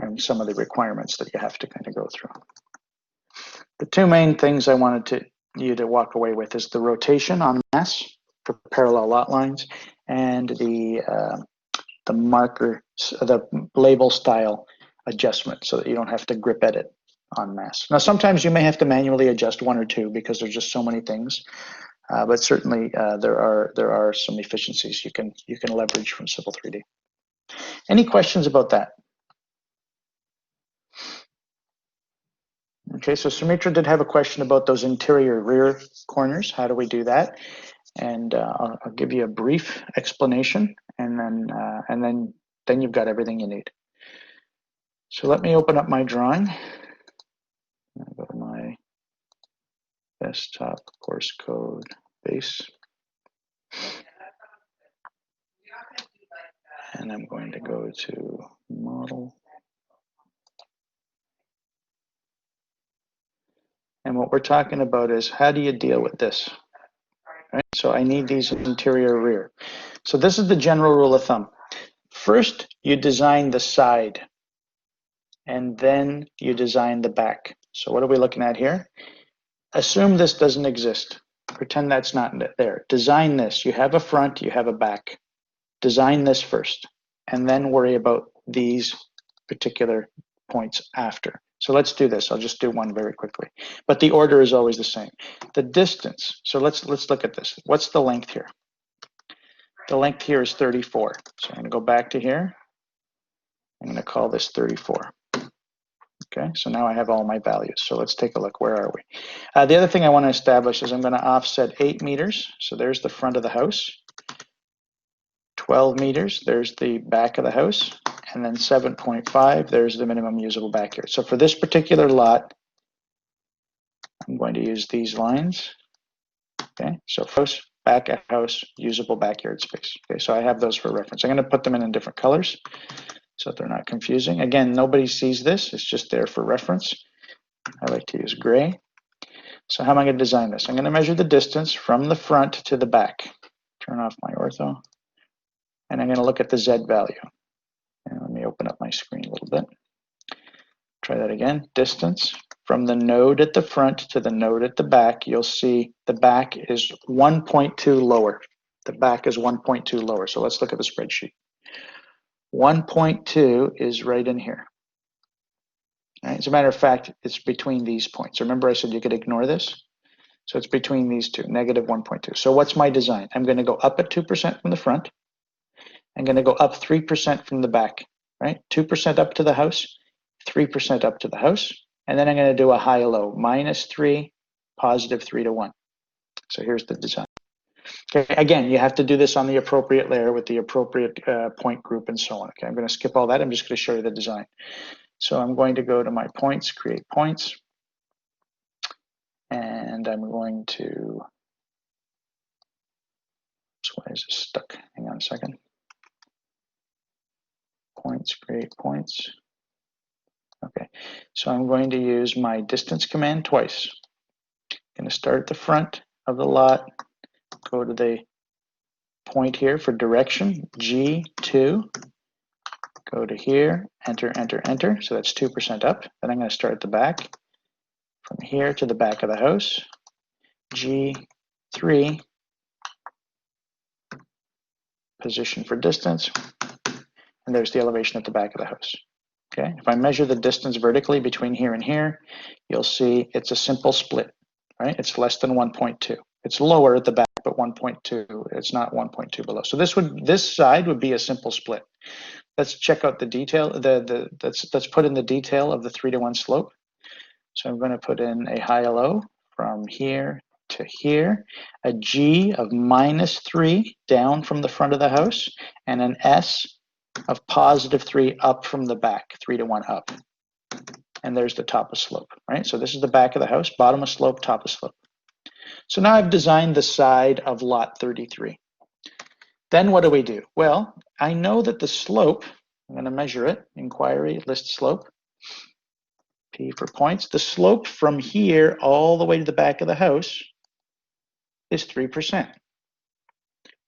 and some of the requirements that you have to kind of go through. The two main things I wanted you to walk away with is the rotation en masse for parallel lot lines and the marker, the label style adjustment so that you don't have to grip edit en masse. Now, sometimes you may have to manually adjust one or two because there's just so many things. But certainly there are some efficiencies you can leverage from Civil 3D. Any questions about that? Okay, so Sumitra did have a question about those interior rear corners. How do we do that? And I'll give you a brief explanation, and then you've got everything you need. So let me open up my drawing. I'll go to my desktop course code base. And I'm going to go to model. And what we're talking about is how do you deal with this? Right? So I need these interior rear. So this is the general rule of thumb. First, you design the side, and then you design the back. So what are we looking at here? Assume this doesn't exist. Pretend that's not there. Design this. You have a front, you have a back. Design this first, and then worry about these particular points after. So let's do this. I'll just do one very quickly. But the order is always the same. The distance, so let's look at this. What's the length here? The length here is 34. So I'm going to go back to here. I'm going to call this 34. Okay, so now I have all my values. So let's take a look. Where are we? The other thing I want to establish is I'm going to offset 8 meters. So there's the front of the house. 12 meters, there's the back of the house. And then 7.5, there's the minimum usable backyard. So for this particular lot, I'm going to use these lines. Okay, so house, back of house, usable backyard space. Okay, so I have those for reference. I'm going to put them in different colors so that they're not confusing. Again, nobody sees this. It's just there for reference. I like to use gray. So how am I going to design this? I'm going to measure the distance from the front to the back. Turn off my ortho. And I'm going to look at the Z value. And let me open up my screen a little bit. Try that again. Distance from the node at the front to the node at the back. You'll see the back is 1.2 lower. The back is 1.2 lower. So let's look at the spreadsheet. 1.2 is right in here. Right? As a matter of fact, it's between these points. Remember I said you could ignore this? So it's between these two, negative 1.2. So what's my design? I'm going to go up at 2% from the front. I'm going to go up 3% from the back, right? 2% up to the house, 3% up to the house. And then I'm going to do a high-low, -3, +3 to 1. So here's the design. Okay, again, you have to do this on the appropriate layer with the appropriate point group and so on. Okay, I'm going to skip all that. I'm just going to show you the design. So I'm going to go to my points, create points. And I'm going to, why is this stuck? Hang on a second. Points, create points. Okay, so I'm going to use my distance command twice. I'm going to start at the front of the lot, go to the point here for direction, G2, go to here, enter, enter, enter. So that's 2% up. Then I'm going to start at the back, from here to the back of the house, G3, position for distance, and there's the elevation at the back of the house. Okay, if I measure the distance vertically between here and here, you'll see it's a simple split, right? It's less than 1.2. It's lower at the back, but 1.2. It's not 1.2 below. So this side would be a simple split. Let's check out the detail. Let's put in the detail of the 3-to-1 slope. So I'm going to put in a high-low from here to here, a G of -3 down from the front of the house, and an S of +3 up from the back, 3-to-1 up. And there's the top of slope, right? So this is the back of the house, bottom of slope, top of slope. So now I've designed the side of lot 33. Then what do we do? Well, I know that the slope, I'm going to measure it, inquiry, list slope, P for points. The slope from here all the way to the back of the house is 3%,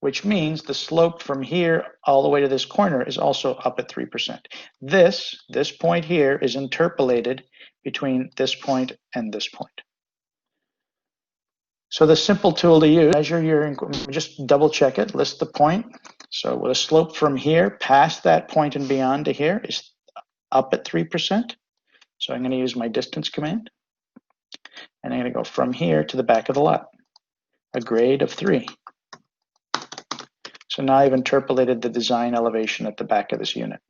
which means the slope from here all the way to this corner is also up at 3%. This point here is interpolated between this point and this point. So the simple tool to use, measure your, just double check it, list the point. So with a slope from here past that point and beyond to here is up at 3%. So I'm going to use my distance command. And I'm going to go from here to the back of the lot, a grade of 3. So now I've interpolated the design elevation at the back of this unit.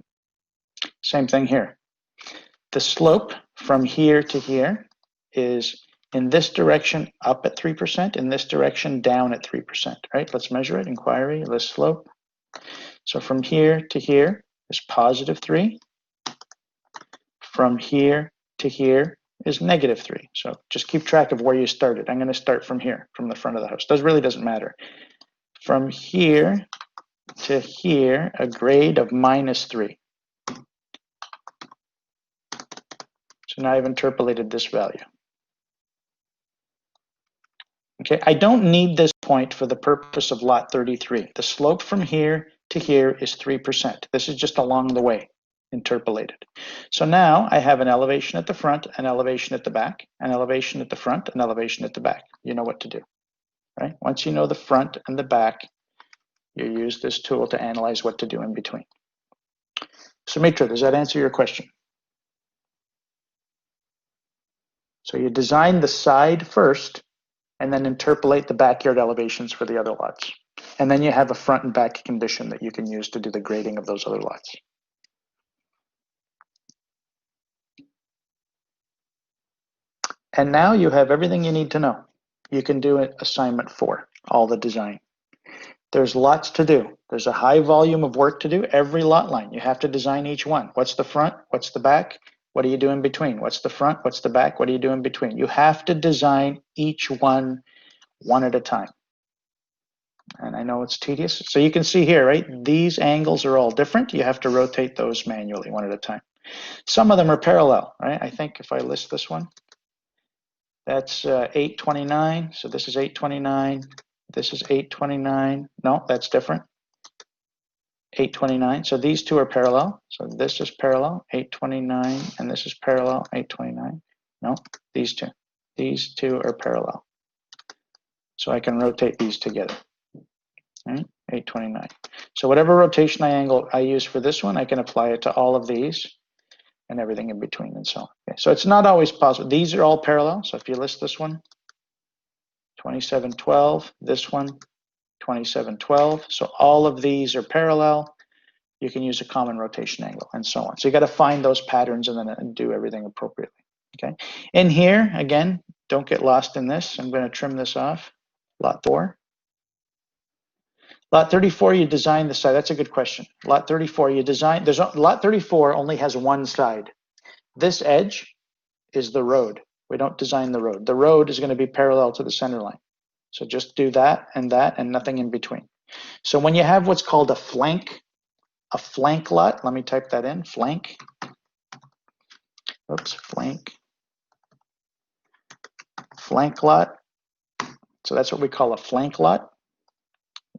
Same thing here. The slope from here to here is in this direction up at 3%, in this direction down at 3%, right? Let's measure it, inquiry, list slope. So from here to here is +3. From here to here is -3. So just keep track of where you started. I'm going to start from here, from the front of the house. That really doesn't matter. From here to here, a grade of -3. So now I've interpolated this value. Okay, I don't need this point for the purpose of lot 33. The slope from here to here is 3%. This is just along the way, interpolated. So now I have an elevation at the front, an elevation at the back, an elevation at the front, an elevation at the back. You know what to do, right? Once you know the front and the back, you use this tool to analyze what to do in between. Sumitra, does that answer your question? So you design the side first and then interpolate the backyard elevations for the other lots. And then you have a front and back condition that you can use to do the grading of those other lots. And now you have everything you need to know. You can do assignment 4, all the design. There's lots to do. There's a high volume of work to do. Every lot line, you have to design each one. What's the front? What's the back? What do you do in between? What's the front? What's the back? What do you do in between? You have to design each one at a time. And I know it's tedious. So you can see here, right? These angles are all different. You have to rotate those manually one at a time. Some of them are parallel, right? I think if I list this one, that's 829. So this is 829. This is 829. No, that's different. 829. So these two are parallel. So this is parallel, 829, and this is parallel, 829. No, these two. These two are parallel. So I can rotate these together. Right? 829. So whatever rotation angle I use for this one, I can apply it to all of these and everything in between and so on. Okay. So it's not always possible. These are all parallel. So if you list this one, 2712, this one, 2712. So all of these are parallel. You can use a common rotation angle and so on. So you got to find those patterns and then do everything appropriately. Okay. In here, again, don't get lost in this. I'm going to trim this off. Lot 4. Lot 34, you design the side. That's a good question. Lot 34, you design. Lot 34 only has one side. This edge is the road. We don't design the road. The road is going to be parallel to the center line. So just do that and nothing in between. So when you have what's called a flank lot, let me type that in, flank. Oops, flank lot. So that's what we call a flank lot.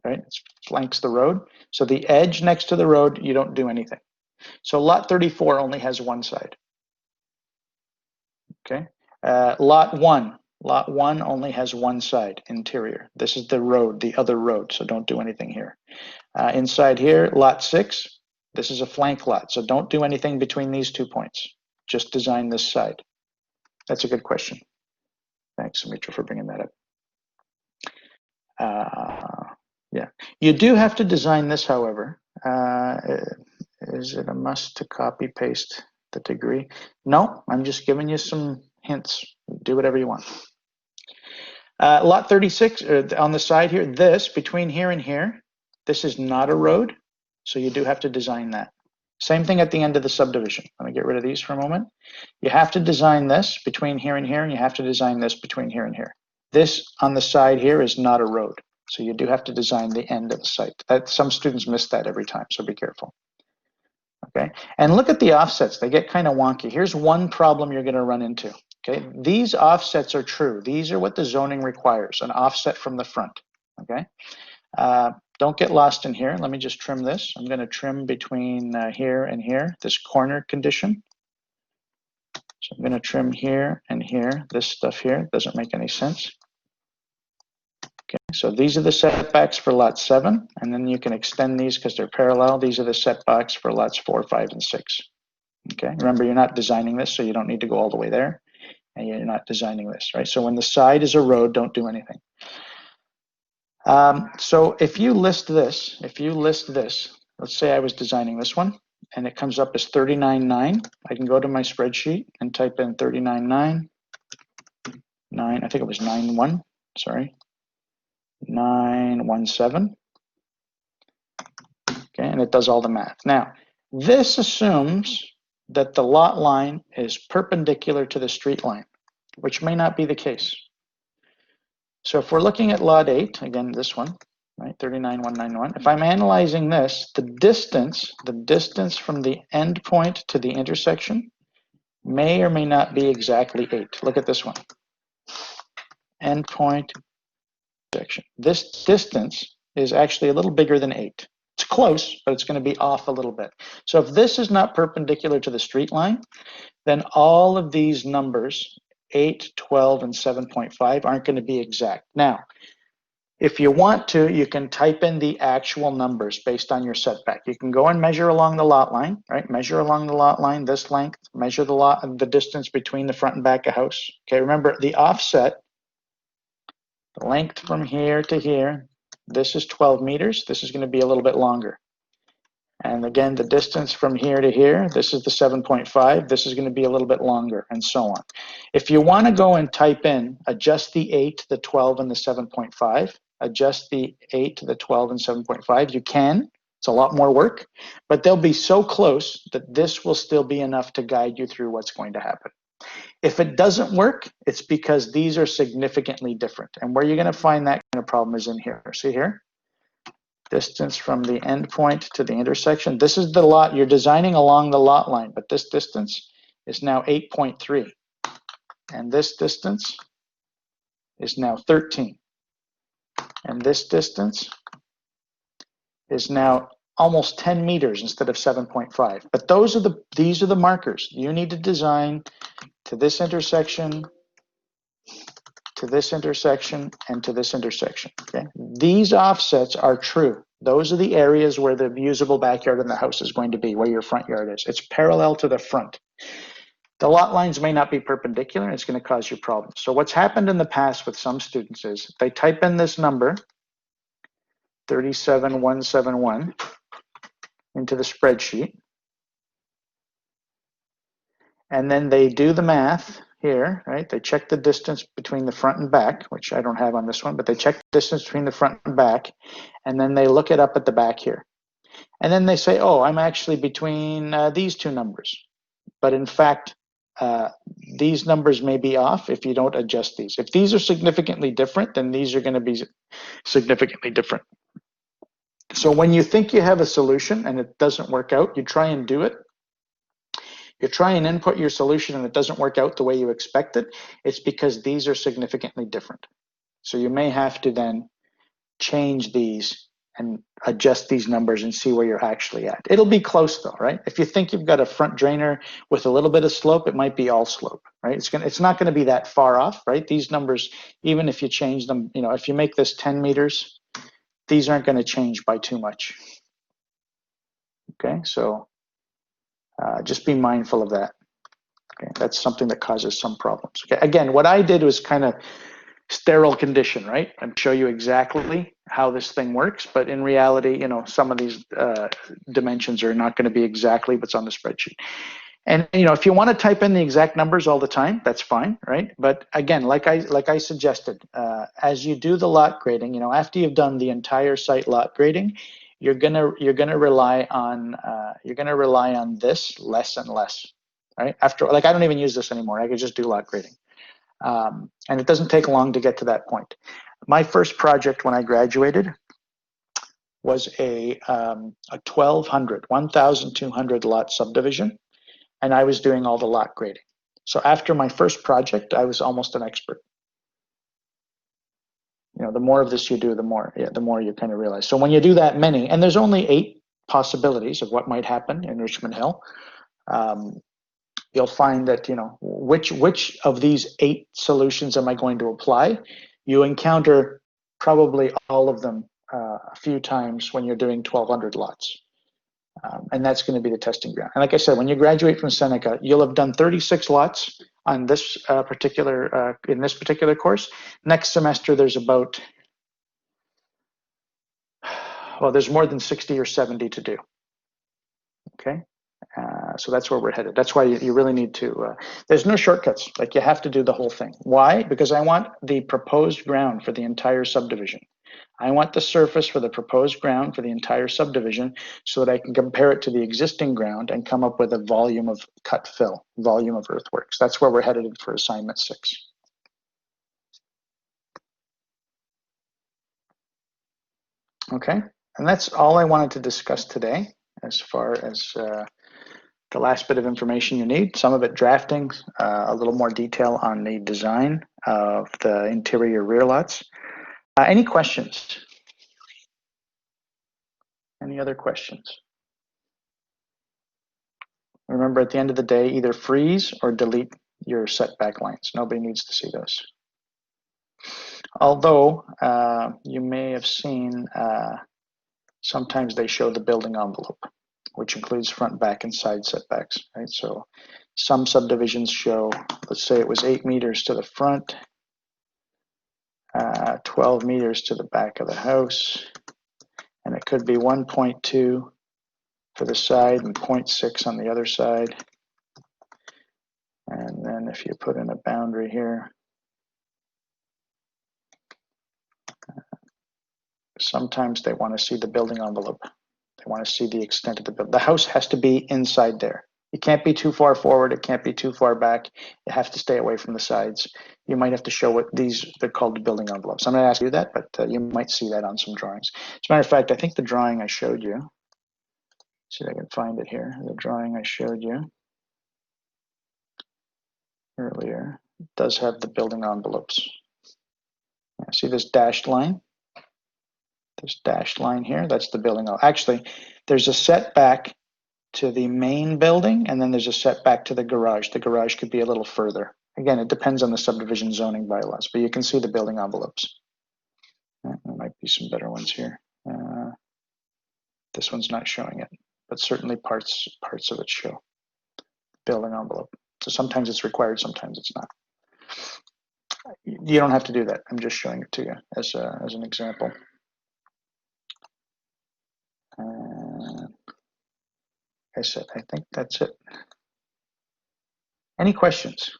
Right? It flanks the road. So the edge next to the road, you don't do anything. So lot 34 only has one side. Okay. Lot 1 only has one side, interior. This is the road, the other road, so don't do anything here. Inside here, lot 6, this is a flank lot, so don't do anything between these 2 points. Just design this side. That's a good question. Thanks, Sumitra, for bringing that up. Yeah, you do have to design this, however. Is it a must to copy paste the degree? No, I'm just giving you some hints. Do whatever you want. Lot 36 on the side here, this between here and here, this is not a road, so you do have to design that. Same thing at the end of the subdivision. Let me get rid of these for a moment. You have to design this between here and here, and you have to design this between here and here. This on the side here is not a road. So you do have to design the end of the site. Some students miss that every time, so be careful. Okay, and look at the offsets. They get kind of wonky. Here's one problem you're going to run into. Okay, these offsets are true. These are what the zoning requires, an offset from the front. Okay, don't get lost in here. Let me just trim this. I'm going to trim between here and here, this corner condition. So I'm going to trim here and here. This stuff here doesn't make any sense. Okay, so these are the setbacks for lot 7, and then you can extend these because they're parallel. These are the setbacks for lots 4, 5, and 6. Okay, remember you're not designing this, so you don't need to go all the way there, and you're not designing this, right? So when the side is a road, don't do anything. So if you list this, let's say I was designing this one, and it comes up as 39.9. I can go to my spreadsheet and type in 39.9, I think it was 9.1, sorry. 917. Okay, and it does all the math. Now, this assumes that the lot line is perpendicular to the street line, which may not be the case. So if we're looking at lot 8, again, this one, right, 39,191, if I'm analyzing this, the distance from the end point to the intersection may or may not be exactly 8. Look at this one. End point, section. This distance is actually a little bigger than 8. It's close, but it's going to be off a little bit. So if this is not perpendicular to the street line, then all of these numbers, 8, 12, and 7.5, aren't going to be exact. Now, If you want to, you can type in the actual numbers based on your setback. You can go and measure along the lot line, right? Measure along the lot line, this length, measure the distance between the front and back of house. Okay, remember the offset, the length from here to here, this is 12 meters. This is going to be a little bit longer. And again, the distance from here to here, this is the 7.5. This is going to be a little bit longer, and so on. If you want to go and type in, adjust the 8, the 12, and the 7.5, adjust the 8 to the 12 and 7.5, you can. It's a lot more work, but they'll be so close that this will still be enough to guide you through what's going to happen. If it doesn't work, it's because these are significantly different. And where you're going to find that kind of problem is in here. See here? Distance from the end point to the intersection. This is the lot. You're designing along the lot line, but this distance is now 8.3. And this distance is now 13. And this distance is now almost 10 meters instead of 7.5. But these are the markers. You need to design to this intersection, to this intersection, and to this intersection. Okay? These offsets are true. Those are the areas where the usable backyard in the house is going to be, where your front yard is. It's parallel to the front. The lot lines may not be perpendicular, and it's going to cause you problems. So what's happened in the past with some students is they type in this number, 37171, into the spreadsheet, and then they do the math here, right? They check the distance between the front and back, which I don't have on this one, but they check the distance between the front and back, and then they look it up at the back here. And then they say, oh, I'm actually between these two numbers. But in fact, these numbers may be off if you don't adjust these. If these are significantly different, then these are going to be significantly different. So when you think you have a solution and it doesn't work out, you try and do it. You try and input your solution and it doesn't work out the way you expected, it's because these are significantly different. So you may have to then change these and adjust these numbers and see where you're actually at. It'll be close though, right? If you think you've got a front drainer with a little bit of slope, it might be all slope, right? It's not going to be that far off, right? These numbers, even if you change them, if you make this 10 meters, these aren't going to change by too much. Okay, so just be mindful of that. Okay, that's something that causes some problems. Okay, again, what I did was kind of sterile condition, right? And show you exactly how this thing works, but in reality, some of these dimensions are not going to be exactly what's on the spreadsheet. And if you want to type in the exact numbers all the time, that's fine, right? But again, like I suggested, as you do the lot grading, after you've done the entire site lot grading, you're gonna rely on this less and less, right? After, I don't even use this anymore. I could just do lot grading, and it doesn't take long to get to that point. My first project when I graduated was a 1,200 lot subdivision. And I was doing all the lot grading. So after my first project, I was almost an expert. The more of this you do, the more you kind of realize. So when you do that many, and there's only 8 possibilities of what might happen in Richmond Hill, you'll find that which of these 8 solutions am I going to apply? You encounter probably all of them a few times when you're doing 1,200 lots. And that's going to be the testing ground. And like I said, when you graduate from Seneca, you'll have done 36 lots on this in this particular course. Next semester, there's there's more than 60 or 70 to do. Okay, so that's where we're headed. That's why you really need to. There's no shortcuts. You have to do the whole thing. Why? Because I want the proposed ground for the entire subdivision. I want the surface for the proposed ground for the entire subdivision so that I can compare it to the existing ground and come up with a volume of cut fill, volume of earthworks. That's where we're headed for assignment 6. Okay, and that's all I wanted to discuss today as far as the last bit of information you need. Some of it drafting, a little more detail on the design of the interior rear lots. Any questions? Any other questions? Remember, at the end of the day, either freeze or delete your setback lines. Nobody needs to see those. Although you may have seen sometimes they show the building envelope, which includes front, back, and side setbacks, right? So some subdivisions show, let's say it was 8 meters to the front, 12 meters to the back of the house, and it could be 1.2 for the side and 0.6 on the other side. And then if you put in a boundary here, sometimes they want to see the building envelope. They want to see the extent of the building. The house has to be inside there. It can't be too far forward. It can't be too far back. It has to stay away from the sides. You might have to show what they're called the building envelopes. I'm not asking you that, but you might see that on some drawings. As a matter of fact, I think the drawing I showed you, see if I can find it here. The drawing I showed you earlier does have the building envelopes. See this dashed line? This dashed line here, that's the building. Actually, there's a setback to the main building, and then there's a setback to the garage. The garage could be a little further. Again, it depends on the subdivision zoning bylaws, but you can see the building envelopes. There might be some better ones here. This one's not showing it, but certainly parts of it show building envelope. So sometimes it's required, sometimes it's not. You don't have to do that. I'm just showing it to you as an example. I said, I think that's it. Any questions?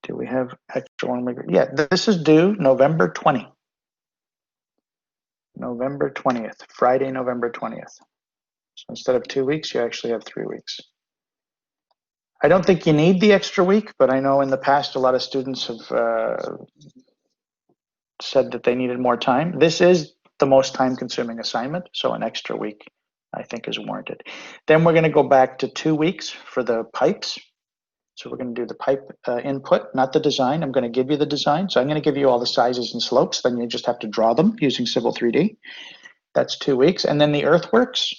Do we have extra one? Yeah, this is due November 20. November 20th, Friday, November 20th. So instead of 2 weeks, you actually have 3 weeks. I don't think you need the extra week, but I know in the past a lot of students have said that they needed more time. This is the most time-consuming assignment, so an extra week I think is warranted. Then we're going to go back to 2 weeks for the pipes. So we're going to do the pipe input, not the design. I'm going to give you the design. So I'm going to give you all the sizes and slopes. Then you just have to draw them using Civil 3D. That's 2 weeks. And then the earthworks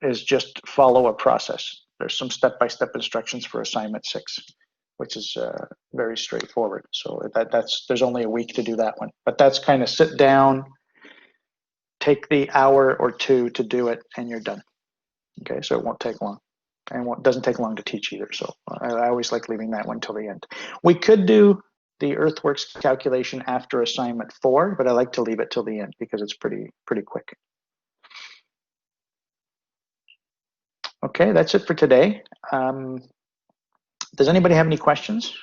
is just follow a process. There's some step-by-step instructions for assignment 6, which is very straightforward. So there's only a week to do that one. But that's kind of sit down, take the hour or two to do it, and you're done. Okay, so it won't take long. And it doesn't take long to teach either. So I always like leaving that one till the end. We could do the earthworks calculation after assignment 4, but I like to leave it till the end because it's pretty quick. Okay, that's it for today. Does anybody have any questions?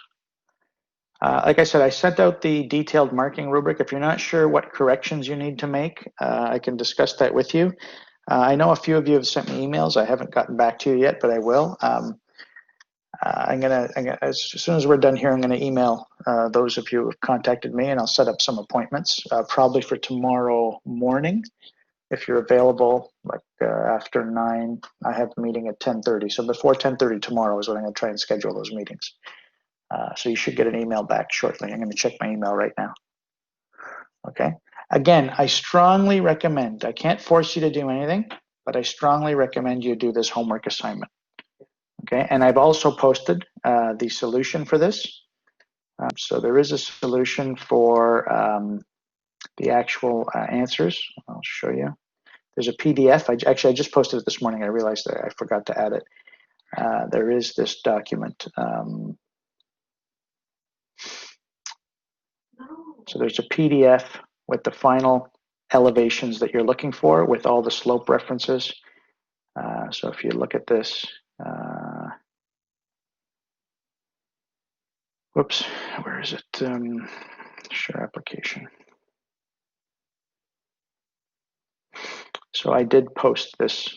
Like I said, I sent out the detailed marking rubric. If you're not sure what corrections you need to make, I can discuss that with you. I know a few of you have sent me emails. I haven't gotten back to you yet, but I will. I'm gonna, as soon as we're done here, I'm gonna email those of you who have contacted me, and I'll set up some appointments, probably for tomorrow morning. If you're available, like after 9, I have a meeting at 10:30. So before 10:30 tomorrow is when I'm gonna try and schedule those meetings. So you should get an email back shortly. I'm gonna check my email right now. Okay. Again, I strongly recommend, I can't force you to do anything, but I strongly recommend you do this homework assignment. Okay, and I've also posted the solution for this. So there is a solution for the actual answers. I'll show you. There's a PDF. I just posted it this morning. I realized that I forgot to add it. There is this document. So there's a PDF with the final elevations that you're looking for with all the slope references. So if you look at this, whoops, where is it? Share application. So I did post this.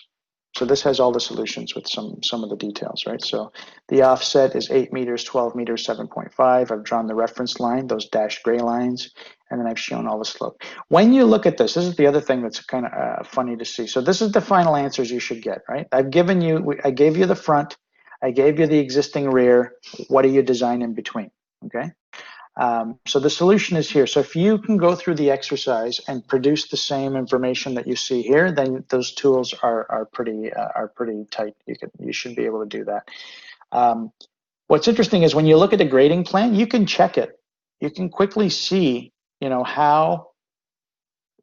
So this has all the solutions with some of the details, right? So the offset is 8 meters, 12 meters, 7.5. I've drawn the reference line, those dashed gray lines, and then I've shown all the slope. When you look at this is the other thing that's kind of funny to see. So this is the final answers you should get, right? I gave you the front, I gave you the existing rear. What do you design in between, okay? So the solution is here. So if you can go through the exercise and produce the same information that you see here, then those tools are pretty tight. You should be able to do that. What's interesting is when you look at the grading plan, you can check it. You can quickly see, how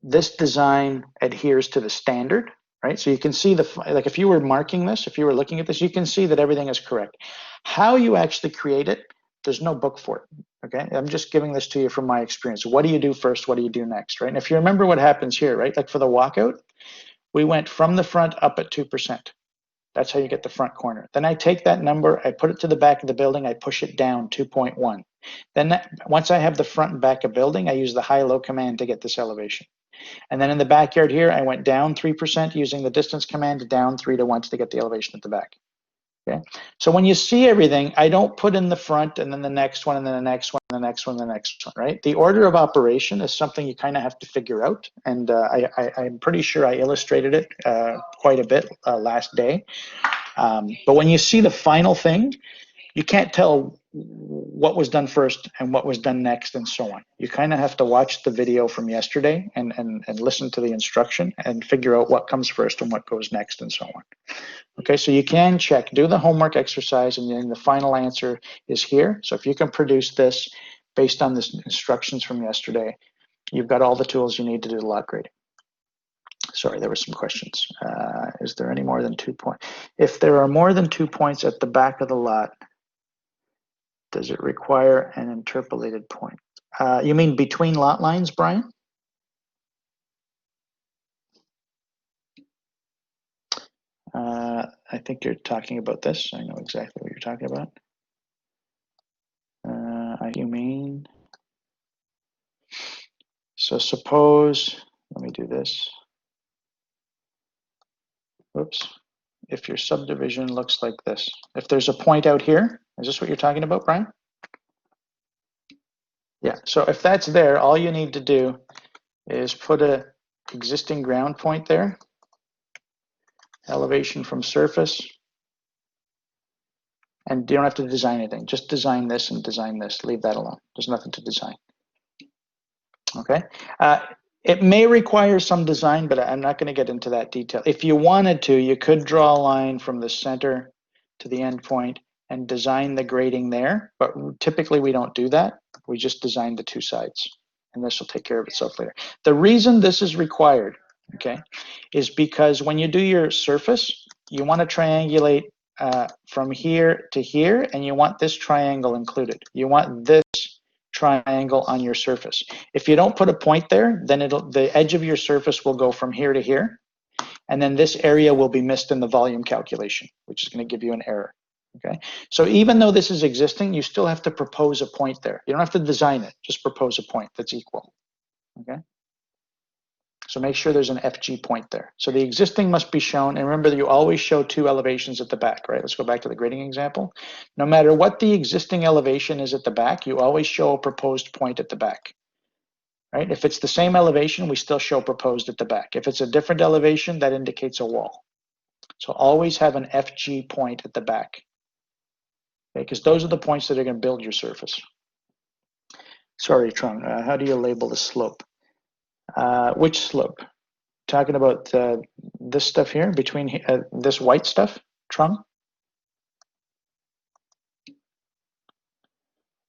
this design adheres to the standard, right? So you can see like if you were marking this, if you were looking at this, you can see that everything is correct. How you actually create it, there's no book for it, okay? I'm just giving this to you from my experience. What do you do first? What do you do next, right? And if you remember what happens here, right? Like for the walkout, we went from the front up at 2%. That's how you get the front corner. Then I take that number, I put it to the back of the building, I push it down 2.1. Then once I have the front and back of building, I use the high-low command to get this elevation. And then in the backyard here, I went down 3% using the distance command, down 3 to 1 to get the elevation at the back. Okay. So when you see everything, I don't put in the front and then the next one and then the next one, and the next one, and the next one, right? The order of operation is something you kind of have to figure out. And I'm pretty sure I illustrated it quite a bit last day. But when you see the final thing, you can't tell what was done first and what was done next and so on. You kind of have to watch the video from yesterday and listen to the instruction and figure out what comes first and what goes next and so on. Okay, so you can check, do the homework exercise, and then the final answer is here. So if you can produce this based on the instructions from yesterday, you've got all the tools you need to do the lot grading. Sorry, there were some questions. Is there any more than 2 points? If there are more than 2 points at the back of the lot, does it require an interpolated point? You mean between lot lines, Brian? I think you're talking about this. I know exactly what you're talking about. You mean, so suppose, let me do this. Oops. If your subdivision looks like this, if there's a point out here, is this what you're talking about, Brian? Yeah, so if that's there, all you need to do is put a existing ground point there, elevation from surface, and you don't have to design anything. Just design this and design this. Leave that alone. There's nothing to design. Okay. It may require some design, but I'm not going to get into that detail. If you wanted to, you could draw a line from the center to the end point and design the grading there, but typically we don't do that. We just design the two sides, and this will take care of itself later. The reason this is required, okay, is because when you do your surface, you want to triangulate from here to here, and you want this triangle included. You want this triangle on your surface. If you don't put a point there, then the edge of your surface will go from here to here, and then this area will be missed in the volume calculation, which is going to give you an error. Okay, so even though this is existing, you still have to propose a point there. You don't have to design it, just propose a point that's equal. Okay, so make sure there's an FG point there. So the existing must be shown, and remember that you always show two elevations at the back, right? Let's go back to the grading example. No matter what the existing elevation is at the back, you always show a proposed point at the back. Right? If it's the same elevation, we still show proposed at the back. If it's a different elevation, that indicates a wall. So always have an FG point at the back, okay? Because those are the points that are going to build your surface. Sorry, Trung, how do you label the slope? Which slope? Talking about this stuff here, between this white stuff, Trung?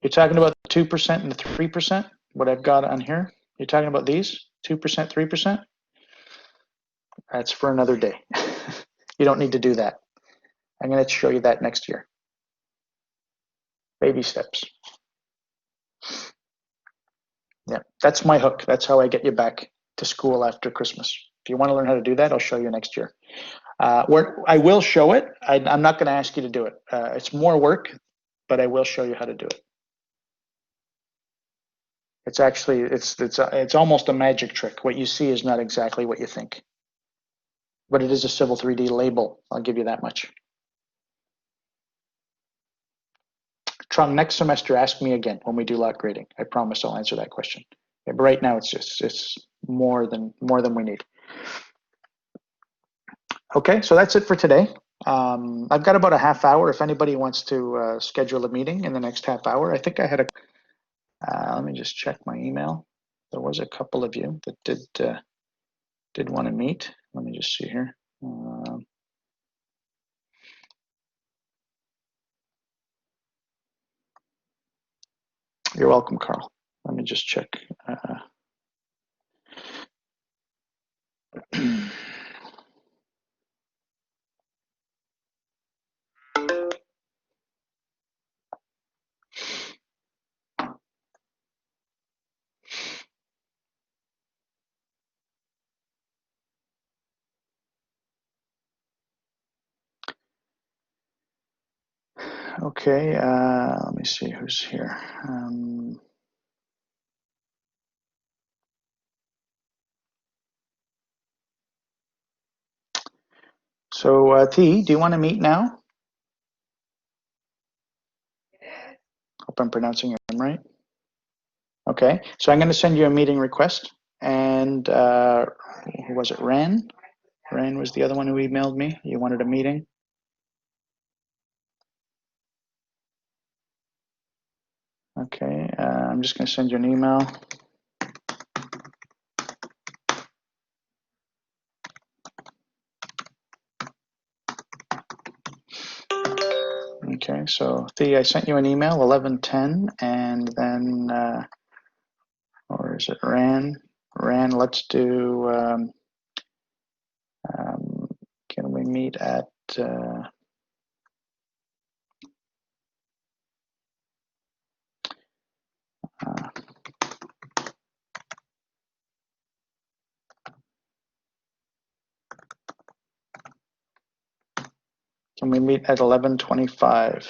You're talking about the 2% and the 3%, what I've got on here? You're talking about these, 2%, 3%? That's for another day. You don't need to do that. I'm going to show you that next year. Baby steps. Yeah, that's my hook. That's how I get you back to school after Christmas. If you want to learn how to do that, I'll show you next year. I will show it. I'm not going to ask you to do it. It's more work, but I will show you how to do it. It's actually, it's almost a magic trick. What you see is not exactly what you think. But it is a Civil 3D label. I'll give you that much. Trung, next semester, ask me again when we do lot grading. I promise I'll answer that question. Okay, but right now, it's more than we need. Okay, so that's it for today. I've got about a half hour. If anybody wants to schedule a meeting in the next half hour, I think I had let me just check my email. There was a couple of you that did want to meet. Let me just see here. You're welcome, Carl. Let me just check. Okay, let me see who's here. So, T, do you want to meet now? Hope I'm pronouncing your name right. Okay, so I'm going to send you a meeting request. And who was it? Ran? Ran was the other one who emailed me. You wanted a meeting? Okay, I'm just going to send you an email. Okay, so Thea, I sent you an email, 11:10, and then, or is it Ran? Ran, let's do, can we meet at, can we meet at 11:25?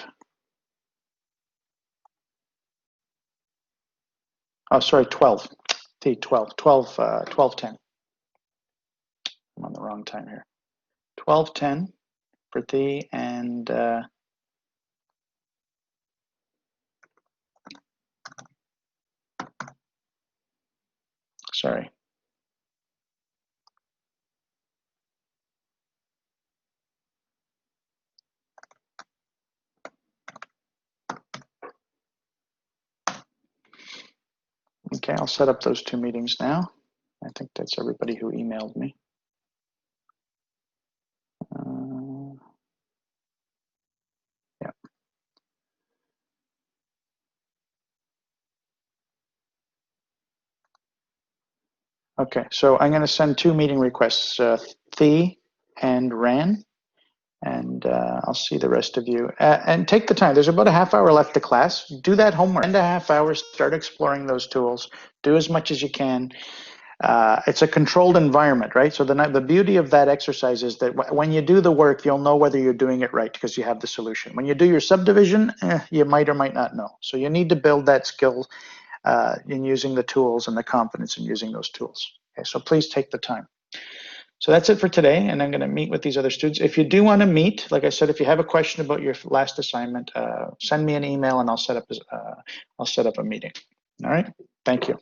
Oh, sorry, 12. T, 12, 12:10. I'm on the wrong time here. 12:10 for T, and sorry. Okay, I'll set up those two meetings now. I think that's everybody who emailed me. Yeah. Okay, so I'm going to send two meeting requests, Thea and Ran, and I'll see the rest of you. And take the time. There's about a half hour left to class. Do that homework. Spend a half hour, start exploring those tools. Do as much as you can. It's a controlled environment, right? So the beauty of that exercise is that when you do the work, you'll know whether you're doing it right because you have the solution. When you do your subdivision, you might or might not know. So you need to build that skill in using the tools and the confidence in using those tools. Okay, so please take the time. So that's it for today, and I'm going to meet with these other students. If you do want to meet, like I said, if you have a question about your last assignment, send me an email and I'll set up a meeting. All right, thank you.